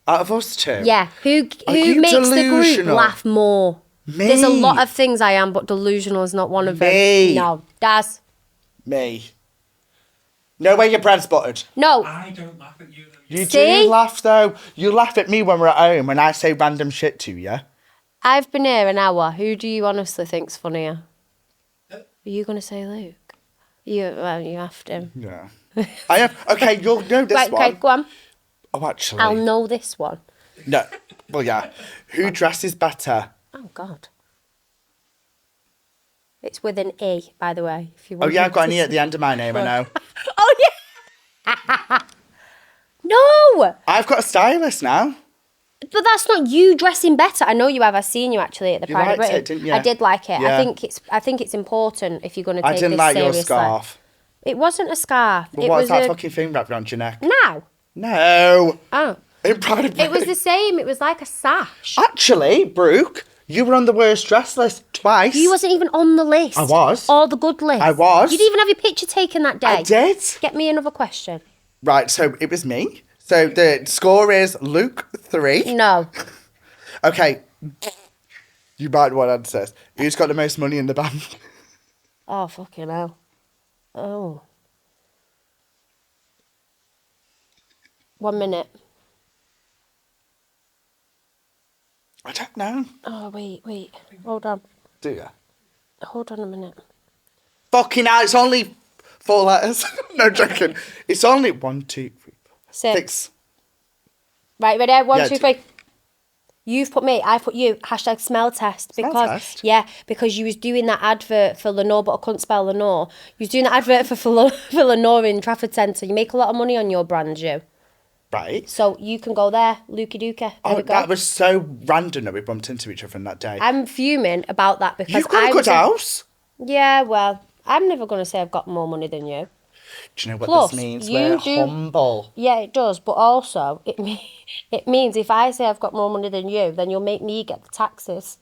S1: Out of us two?
S2: Yeah. Who makes the group laugh more?
S1: Me.
S2: There's a lot of things I am, but delusional is not one of them.
S1: Me.
S2: No. Daz.
S1: Me. No way your bread's buttered.
S2: No.
S3: I don't laugh at you.
S1: You do laugh, though. You laugh at me when we're at home when I say random shit to you.
S2: I've been here an hour. Who do you honestly think's funnier? Are you going to say Luke? You have to.
S1: Yeah. I am. Okay, you'll know this
S2: right,
S1: one.
S2: Okay, go on.
S1: Oh, actually.
S2: I'll know this one.
S1: No. Well, yeah. Who dresses better?
S2: Oh, God. It's with an E, by the way. If you want.
S1: Oh, yeah, I've got an E at the end of my name, I know.
S2: Oh, yeah. No!
S1: I've got a stylist now.
S2: But that's not you dressing better. I know you have. I've seen you actually at the Pride of Britain.
S1: It, didn't you?
S2: I did like it.
S1: Yeah.
S2: I think it's important if you're going to take this seriously.
S1: I didn't like your scarf.
S2: It wasn't a scarf.
S1: Well, what's that fucking thing wrapped around your neck?
S2: No.
S1: No.
S2: Oh.
S1: In Pride of Britain.
S2: It was the same. It was like a sash.
S1: Actually, Brooke, you were on the worst dress list twice.
S2: You wasn't even on the list.
S1: I was.
S2: Or the good list.
S1: I was.
S2: You didn't even have your picture taken that day.
S1: I did.
S2: Get me another question.
S1: Right, so it was me. So the score is Luke 3.
S2: No.
S1: Okay. You might want to answer this. Who's got the most money in the band?
S2: Oh, fucking hell. Oh. 1 minute.
S1: I don't know.
S2: Oh, wait. Hold on.
S1: Do you?
S2: Hold on a minute.
S1: Fucking hell, it's only 4 letters. No joking. It's only 1, 2, 3, 6.
S2: Right, ready? 1, 2, 3. You've put me, I put you. # smell test.
S1: Test?
S2: Yeah, because you was doing that advert for Lenore, but I couldn't spell Lenore. You was doing that advert for Lenore in Trafford Centre. You make a lot of money on your brand, you.
S1: Right.
S2: So you can go there, Lukey Dooker.
S1: Oh, that was so random that we bumped into each other on that day.
S2: I'm fuming about that because
S1: You've got a good house.
S2: Yeah, well, I'm never going to say I've got more money than you.
S1: Do you know what
S2: Plus,
S1: this means? We're humble.
S2: Yeah, it does. But also, it means if I say I've got more money than you, then you'll make me get the taxes.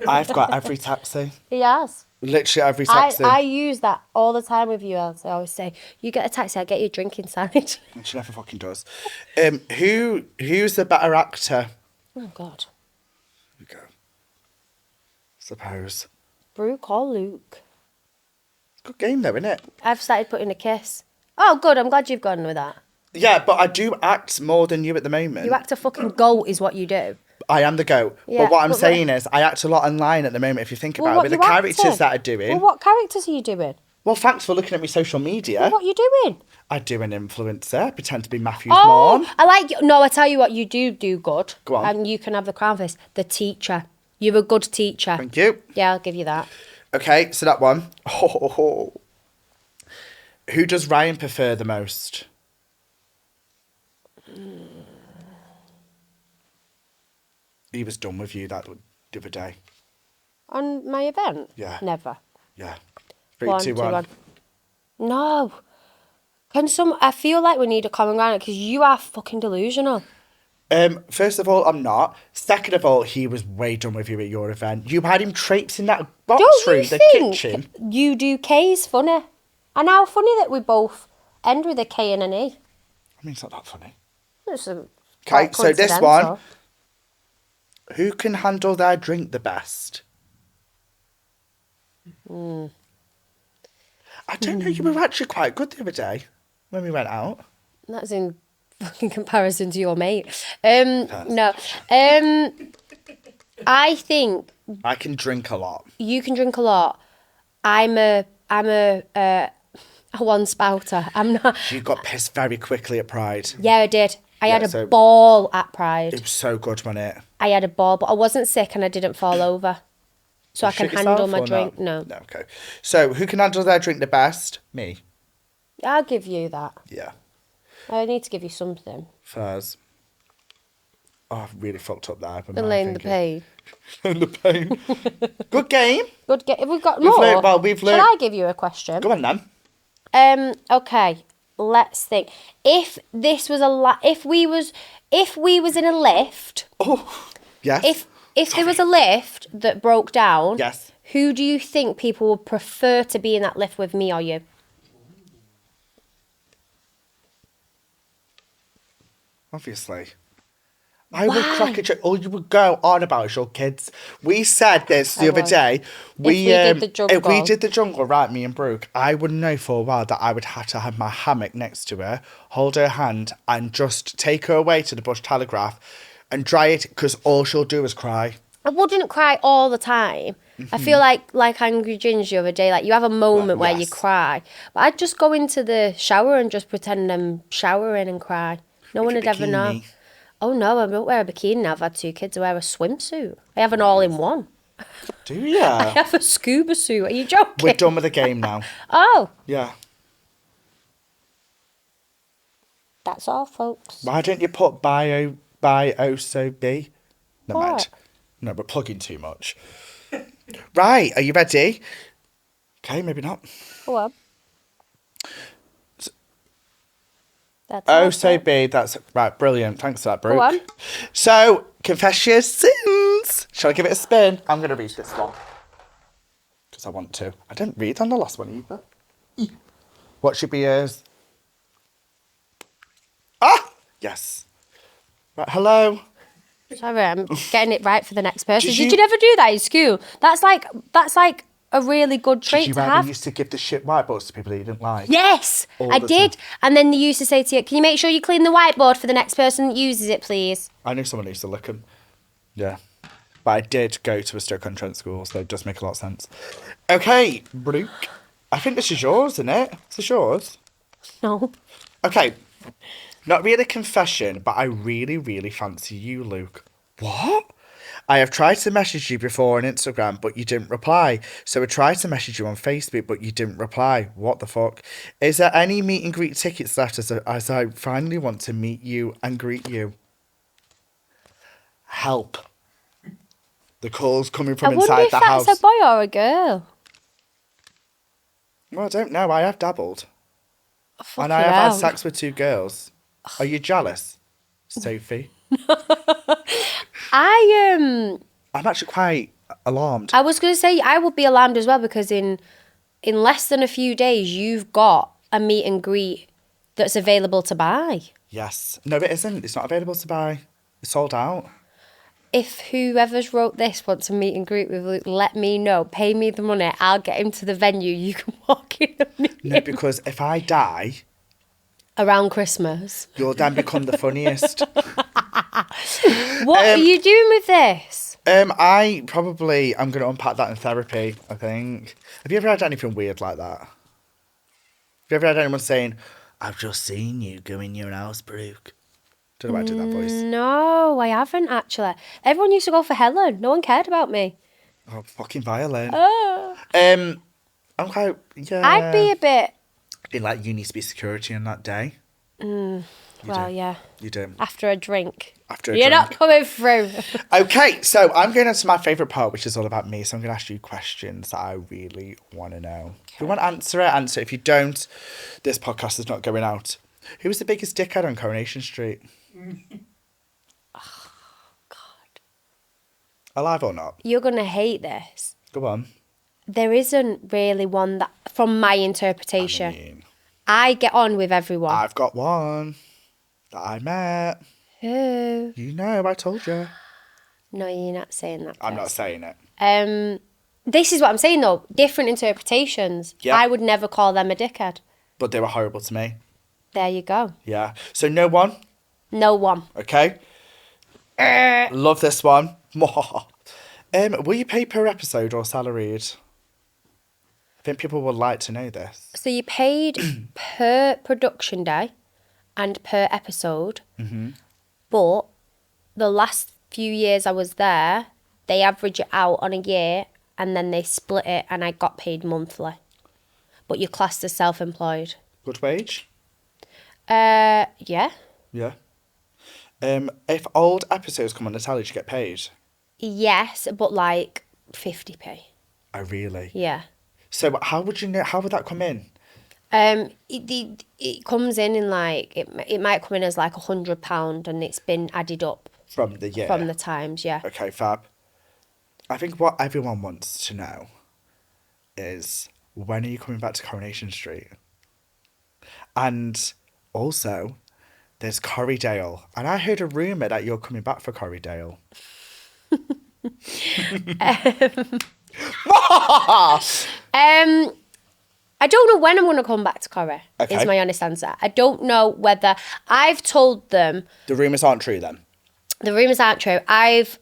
S1: I've got every taxi.
S2: He has.
S1: Literally every taxi.
S2: I use that all the time with you, Els. I always say, you get a taxi, I get you a drink inside.
S1: And she never fucking does. Who's the better actor?
S2: Oh, God.
S1: Here we go. Suppose.
S2: Brooke or Luke?
S1: Good game though, isn't it?
S2: I've started putting a kiss. Oh, good. I'm glad you've gone with that.
S1: Yeah, but I do act more than you at the moment.
S2: You act a fucking goat is what you do.
S1: I am the goat.
S2: Yeah,
S1: but what I'm saying is I act a lot online at the moment, if you think about it, with the characters that are doing.
S2: Well, what characters are you doing?
S1: Well, thanks for looking at me social media.
S2: Well, what are you doing?
S1: I do an influencer, pretend to be Matthew's mom.
S2: I like you. No, I tell you what, you do good.
S1: Go on.
S2: And you can have the crown for this. The teacher. You're a good teacher.
S1: Thank you.
S2: Yeah, I'll give you that.
S1: Okay, so that one. Who does Ryan prefer the most? He was done with you the other day.
S2: On my event?
S1: Yeah.
S2: Never.
S1: Yeah. 3, 2, 1.
S2: No. I feel like we need a common ground because you are fucking delusional.
S1: First of all, I'm not. Second of all, he was way done with you at your event. You had him traipsing that box through the kitchen.
S2: You do K's funny. And how funny that we both end with a K and an E.
S1: I mean, it's not that funny.
S2: Okay,
S1: so this one. Who can handle their drink the best? I don't know. You were actually quite good the other day when we went out.
S2: That's in fucking comparison to your mate. No. I think
S1: I can drink a lot.
S2: You can drink a lot. I'm a one spouter. I'm not.
S1: You got pissed very quickly at Pride.
S2: Yeah, I did. I had a ball at Pride.
S1: It was so good, wasn't it?
S2: I had a ball, but I wasn't sick and I didn't fall over. So I can handle my drink. No,
S1: okay. So who can handle their drink the best? Me.
S2: I'll give you that.
S1: Yeah.
S2: I need to give you something.
S1: Furs. Oh, I've really fucked up there.
S2: Elaine the pain.
S1: The pain. Good game.
S2: Good game. Have we got more?
S1: We've learned.
S2: Shall I give you a question?
S1: Go on then.
S2: Okay. Let's think. If this was if we was in a lift.
S1: Oh, yes.
S2: If there was a lift that broke down.
S1: Yes.
S2: Who do you think people would prefer to be in that lift with, me or you?
S1: Obviously. I would crack a joke. All you would go on about is your kids. We said this the other day. If we did the jungle, right, me and Brooke, I would know for a while that I would have to have my hammock next to her, hold her hand, and just take her away to the Bush Telegraph and dry it, because all she'll do is cry.
S2: I wouldn't cry all the time. I feel like Angry Ginger the other day, like you have a moment where you cry. But I'd just go into the shower and just pretend I'm showering and cry. No one would ever know. Oh no, I don't wear a bikini now. I've had 2 kids. I wear a swimsuit. I have an all-in-one.
S1: Do you?
S2: I have a scuba suit. Are you joking?
S1: We're done with the game now.
S2: Oh.
S1: Yeah.
S2: That's all, folks.
S1: Why don't you put bio so B? No, mind. No, we're plugging too much. Right, are you ready? Okay, maybe not.
S2: Go on.
S1: B, that's right, brilliant. Thanks for that, Brooke.
S2: Go on.
S1: So, confess your sins. Shall I give it a spin? I'm going to read this one. Because I want to. I didn't read on the last one either. What should be yours? Ah! Yes. Right, hello.
S2: Sorry, I'm getting it right for the next person. Did you never do that in school? That's like a really good trait to have.
S1: You used to give the shit whiteboards to people that you didn't like?
S2: Yes, I did. And then they used to say to you, can you make sure you clean the whiteboard for the next person that uses it, please?
S1: I knew someone who used to lick them. Yeah. But I did go to a Stoke-on-Trent school, so it does make a lot of sense. Okay, Brooke. I think this is yours, isn't it? Is this yours?
S2: No.
S1: Okay. Not really a confession, but I really, really fancy you, Luke. What? I have tried to message you before on Instagram, but you didn't reply. So I tried to message you on Facebook, but you didn't reply. What the fuck? Is there any meet and greet tickets left as I finally want to meet you and greet you? Help. The call's coming from inside the house.
S2: I wonder if that's a boy or a girl.
S1: Well, I don't know. I have dabbled.
S2: And
S1: I have had sex with 2 girls. Are you jealous, Sophie?
S2: I'm
S1: actually quite alarmed.
S2: I was going to say I would be alarmed as well, because in less than a few days you've got a meet and greet that's available to buy.
S1: Yes. No, it isn't. It's not available to buy. It's sold out.
S2: If whoever's wrote this wants a meet and greet with Luke, let me know. Pay me the money. I'll get him to the venue. You can walk in and meet him.
S1: No, because if I die...
S2: around Christmas.
S1: You'll then become the funniest.
S2: What are you doing with this?
S1: I'm going to unpack that in therapy, I think. Have you ever had anything weird like that? Have you ever had anyone saying, I've just seen you go in your house, Brooke? Don't know why I did that voice.
S2: No, I haven't actually. Everyone used to go for Helen. No one cared about me.
S1: Oh, fucking violin.
S2: Oh.
S1: I'm quite, yeah.
S2: I'd be a bit...
S1: I didn't like you need to be security on that day.
S2: Yeah.
S1: You do.
S2: After a drink.
S1: You're
S2: not coming through.
S1: Okay, so I'm going on to my favourite part, which is all about me. So I'm going to ask you questions that I really want to know. If you want to answer it, answer it. If you don't, this podcast is not going out. Who was the biggest dickhead on Coronation Street?
S2: Oh, God.
S1: Alive or not?
S2: You're going to hate this.
S1: Go on.
S2: There isn't really one that, from my interpretation. I get on with everyone.
S1: I've got one that I met.
S2: Who?
S1: You know, I told you.
S2: No, you're not saying that.
S1: I'm not saying it.
S2: This is what I'm saying though. Different interpretations. Yeah. I would never call them a dickhead.
S1: But they were horrible to me.
S2: There you go.
S1: Yeah. So no one?
S2: No one.
S1: Okay. Love this one. Will you pay per episode or salaried? I think people would like to know this.
S2: So you paid per production day and per episode. Mm-hmm. But the last few years I was there, they average it out on a year and then they split it and I got paid monthly. But you're classed as self-employed.
S1: Good wage?
S2: Yeah.
S1: Yeah. If old episodes come on the telly, do you get paid?
S2: Yes, but like 50p.
S1: Oh, really?
S2: Yeah.
S1: So how would you know? How would that come in?
S2: It comes in like it might come in as like £100 and it's been added up
S1: from the year.
S2: From the times, yeah.
S1: Okay, fab. I think what everyone wants to know is when are you coming back to Coronation Street? And also, there's CorrieDale, and I heard a rumour that you're coming back for CorrieDale.
S2: I don't know when I'm going to come back to Corrie, is my honest answer. I don't know whether... I've told them...
S1: The rumours aren't true then?
S2: The rumours aren't true. I've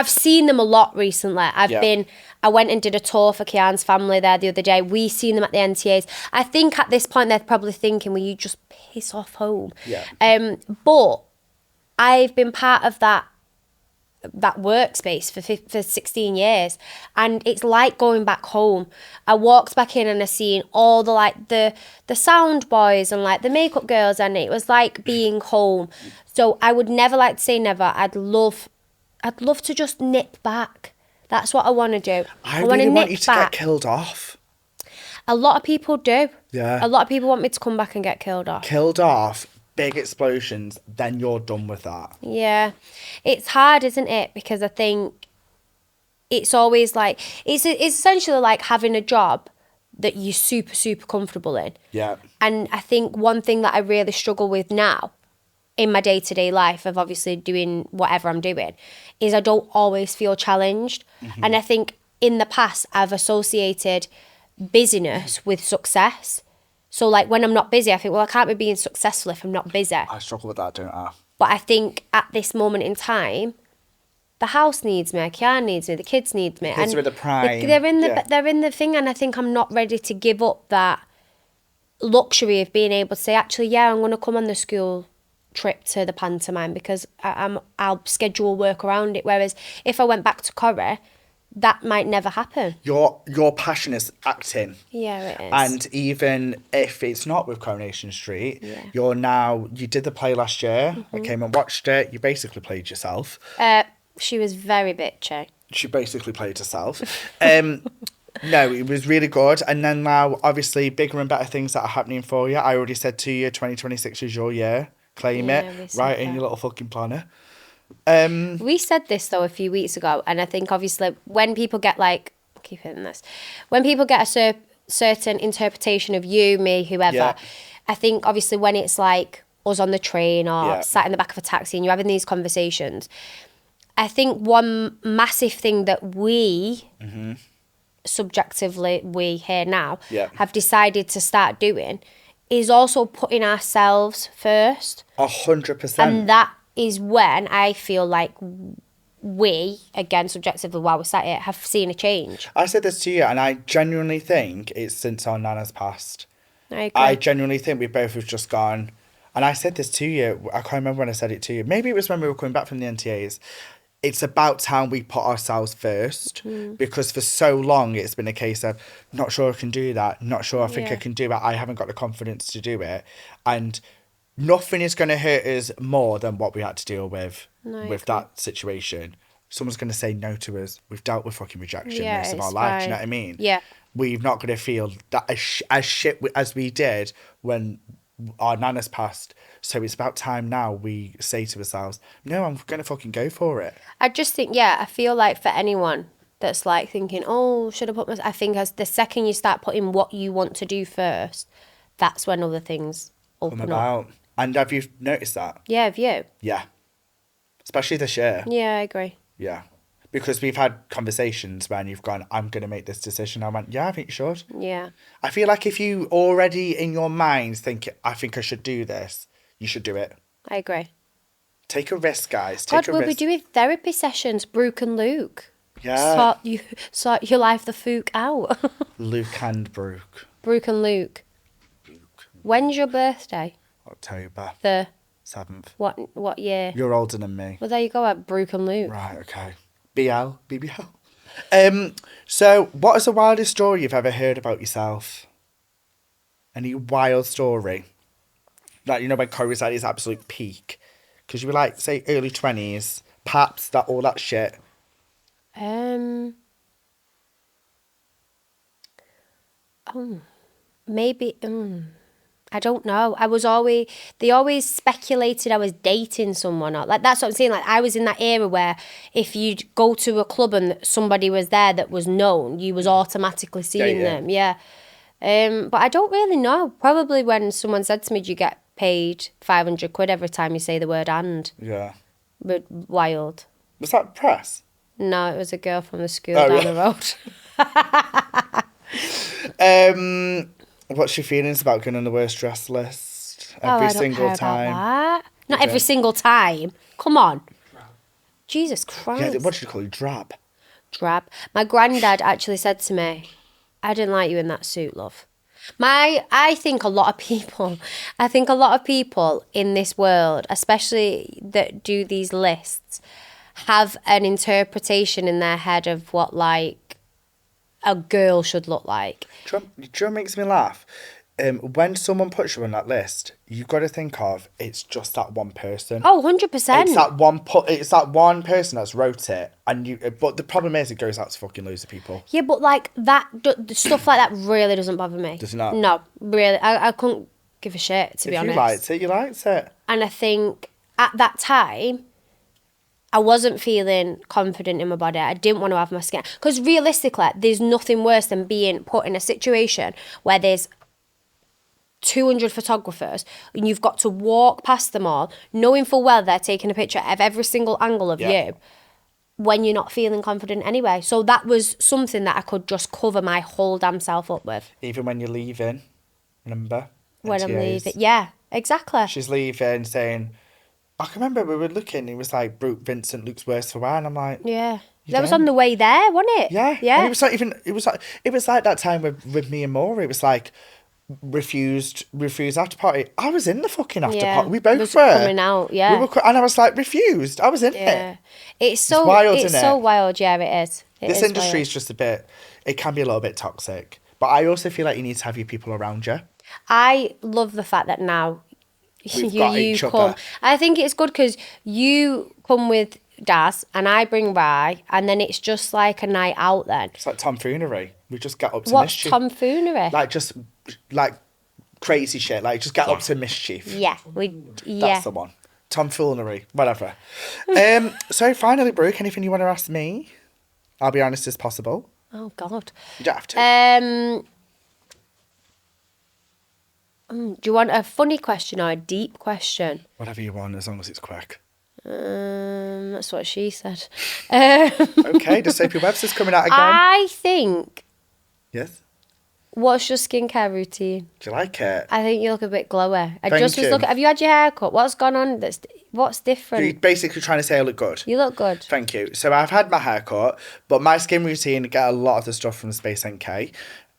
S2: seen them a lot recently. I went and did a tour for Kian's family there the other day. We seen them at the NTAs. I think at this point they're probably thinking, will you just piss off home?
S1: Yeah.
S2: But I've been part of that workspace for 16 years and it's like going back home. I walked back in and I seen all the sound boys and like the makeup girls, and it was like being home. So I would never like to say never. I'd love to just nip back. That's what I want to do.
S1: I really want you to get killed off.
S2: A lot of people do.
S1: Yeah.
S2: A lot of people want me to come back and get killed off.
S1: Killed off. Big explosions, then you're done with that.
S2: Yeah. It's hard, isn't it? Because I think it's always like, it's essentially like having a job that you're super, super comfortable in.
S1: Yeah.
S2: And I think one thing that I really struggle with now in my day-to-day life of obviously doing whatever I'm doing is I don't always feel challenged. Mm-hmm. And I think in the past I've associated busyness with success. So, like, when I'm not busy, I think, well, I can't be being successful if I'm not busy.
S1: I struggle with that, don't I?
S2: But I think at this moment in time, the house needs me, Kian needs me, the kids need me.
S1: Kids are in the prime.
S2: They're in the thing, and I think I'm not ready to give up that luxury of being able to say, actually, yeah, I'm going to come on the school trip to the pantomime because I'll schedule work around it. Whereas if I went back to Corrie, that might never happen. Your passion is acting. Yeah, it is.
S1: And even if it's not with Coronation Street, you did the play last year. Mm-hmm. I came and watched it. You basically played yourself.
S2: She was very bitchy.
S1: She basically played herself. No, it was really good. And then now, obviously, bigger and better things that are happening for you. I already said to you, 2026 is your year. Claim it. Right in your little fucking planner.
S2: We said this though a few weeks ago, and I think obviously when people get when people get a certain interpretation of you, me, whoever, I think obviously when it's like us on the train or sat in the back of a taxi and you're having these conversations, I think one massive thing that we subjectively, we here now, have decided to start doing is also putting ourselves first.
S1: 100%.
S2: And that is when I feel like we, again, subjectively, while we're sat here, have seen a change.
S1: I said this to you, and I genuinely think it's since our nana's passed.
S2: I agree.
S1: I genuinely think we both have just gone, and I said this to you, I can't remember when I said it to you. Maybe it was when we were coming back from the NTAs. It's about time we put ourselves first, because for so long it's been a case of, not sure I can do that, not sure I think I can do it, I haven't got the confidence to do it. And nothing is going to hurt us more than what we had to deal with that situation. Someone's going to say no to us. We've dealt with fucking rejection most of our life. Do you know what I mean?
S2: Yeah.
S1: We're not going to feel that as shit as we did when our nanas passed. So it's about time now we say to ourselves, no, I'm going to fucking go for it.
S2: I just think, I feel like for anyone that's like thinking, oh, should I put my... I think as the second you start putting what you want to do first, that's when other things open up.
S1: And have you noticed that?
S2: Yeah, have you?
S1: Yeah. Especially this year.
S2: Yeah, I agree.
S1: Yeah. Because we've had conversations when you've gone, I'm going to make this decision. I went, yeah, I think you should.
S2: Yeah.
S1: I feel like if you already in your mind think, I think I should do this, you should do it.
S2: I agree.
S1: Take a risk, guys. Take a
S2: we'll
S1: risk.
S2: be doing therapy sessions, Brooke and Luke.
S1: Yeah.
S2: Sort your life the fuck out.
S1: Luke and Brooke.
S2: Brooke and Luke. When's your birthday?
S1: October.
S2: The
S1: 7th.
S2: What year?
S1: You're older than me.
S2: Well, there you go, at Brooke and Luke.
S1: Right, okay. BBL. So, what is the wildest story you've ever heard about yourself? Any wild story? Like, you know, when Corrie's at his absolute peak. Because you were like, say, early 20s, paps, all that shit.
S2: Maybe... I don't know. They always speculated I was dating someone. Like, that's what I'm saying. Like, I was in that era where if you'd go to a club and somebody was there that was known, you was automatically seeing them. Yeah. But I don't really know. Probably when someone said to me, do you get paid 500 quid every time you say the word and?
S1: Yeah.
S2: But wild.
S1: Was that press?
S2: No, it was a girl from the school down the
S1: road. What's your feelings about going on the worst dress list every single time?
S2: Not every single time. Come on. Drab. Jesus Christ.
S1: Yeah, what did you call it? Drab.
S2: Drab. My granddad actually said to me, I didn't like you in that suit, love. I think a lot of people in this world, especially that do these lists, have an interpretation in their head of what, like, a girl should look like.
S1: Do you know what makes me laugh? When someone puts you on that list, you've got to think of it's just that one person.
S2: Oh, 100%.
S1: It's that one person that's wrote it, but the problem is it goes out to fucking loads of people.
S2: Yeah, but like that stuff like that really doesn't bother me.
S1: Does it not?
S2: No, really, I couldn't give a shit, to be honest.
S1: If you liked it, you liked it.
S2: And I think at that time, I wasn't feeling confident in my body. I didn't want to have my skin. Because realistically, there's nothing worse than being put in a situation where there's 200 photographers and you've got to walk past them all, knowing full well they're taking a picture of every single angle of you when you're not feeling confident anyway. So that was something that I could just cover my whole damn self up with.
S1: Even when you're leaving, remember?
S2: When I'm leaving. Yeah, exactly.
S1: She's leaving saying... I can remember we were looking, it was like Brooke Vincent looks worse for wear, and I'm like,
S2: yeah, that was on the way there, wasn't it?
S1: Yeah. And it was like that time with me and Maura. It was like refused after party. I was in the fucking after party. We both were
S2: coming out. Yeah,
S1: and I was like refused. I was in it.
S2: It's wild. It's so wild. Yeah, it is.
S1: This industry is just a bit. It can be a little bit toxic, but I also feel like you need to have your people around you.
S2: I love the fact that now. You come. Other. I think it's good because you come with Daz and I bring Rai, and then it's just like a night out then.
S1: It's like tomfoonery. We just get up to
S2: mischief.
S1: What's
S2: tomfoonery?
S1: Like just like crazy shit. Like just get up to mischief.
S2: Yeah,
S1: That's the one. Tomfoonery, whatever. So finally, Brooke, anything you want to ask me? I'll be honest as possible.
S2: Oh God.
S1: You don't have to.
S2: Do you want a funny question or a deep question?
S1: Whatever you want, as long as it's quick.
S2: That's what she said.
S1: Okay, the Sophie Webster's coming out again.
S2: I think.
S1: Yes.
S2: What's your skincare routine?
S1: Do you like it?
S2: I think you look a bit glowy.
S1: Thank you.
S2: Have you had your hair cut? What's gone on? What's different?
S1: You're basically trying to say I look good.
S2: You look good.
S1: Thank you. So I've had my hair cut, but my skin routine, I get a lot of the stuff from Space NK.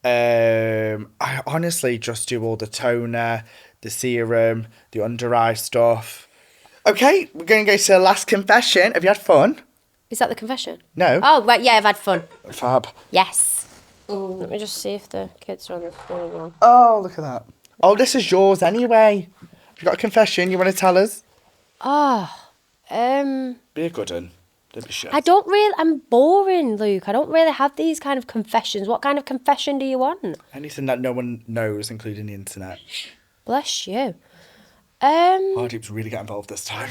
S1: I honestly just do all the toner, the serum, the under eye stuff. Okay, we're going to go to the last confession. Have you had fun?
S2: Is that the confession?
S1: No.
S2: Oh, right, yeah, I've had fun.
S1: Fab.
S2: Yes. Let me just see if the kids are on the phone now.
S1: Oh, look at that. Oh, this is yours anyway. You got a confession you want to tell us?
S2: Be
S1: a good one. Don't be shy.
S2: I'm boring, Luke. I don't really have these kind of confessions. What kind of confession do you want?
S1: Anything that no one knows, including the internet.
S2: Bless you.
S1: Hardeep's really get involved this time.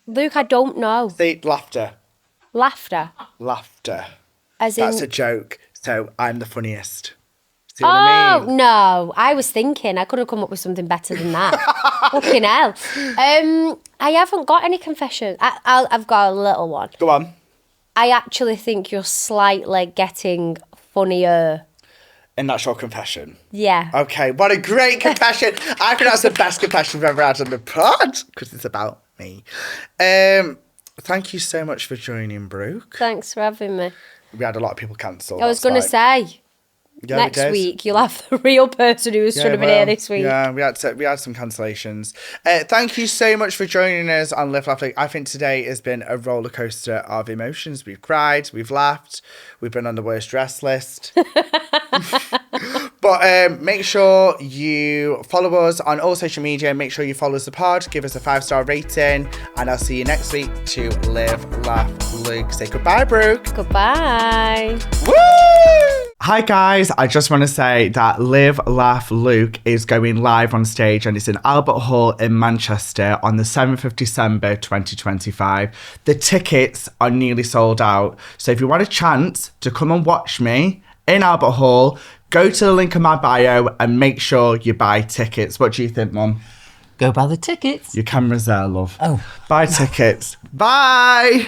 S2: Luke, I don't know.
S1: Say laughter.
S2: Laughter?
S1: Laughter.
S2: That's
S1: a joke, so I'm the funniest. See what I mean?
S2: No. I was thinking I could have come up with something better than that. Fucking hell. I haven't got any confession. I've got a little one.
S1: Go on.
S2: I actually think you're slightly getting funnier.
S1: And that's your confession?
S2: Yeah.
S1: Okay, what a great confession. I think that's the best confession we've ever had on the pod, because it's about me. Thank you so much for joining, Brooke.
S2: Thanks for having me.
S1: We had a lot of people cancel.
S2: I was going to say, next week you'll have the real person who was trying to be here this week.
S1: Yeah, we had some cancellations. Thank you so much for joining us on Live Laugh Luke. I think today has been a roller coaster of emotions. We've cried, we've laughed, we've been on the worst dress list. But make sure you follow us on all social media. Make sure you follow us the pod. Give us a 5-star rating. And I'll see you next week to Live Laugh Luke. Say goodbye, Brooke.
S2: Goodbye.
S1: Woo! Hi guys, I just want to say that Live Laugh Luke is going live on stage and it's in Albert Hall in Manchester on the 7th of December 2025. The tickets are nearly sold out. So if you want a chance to come and watch me in Albert Hall, go to the link in my bio and make sure you buy tickets. What do you think, Mum?
S3: Go buy the tickets.
S1: Your camera's there, love.
S3: Oh.
S1: Buy tickets. Bye!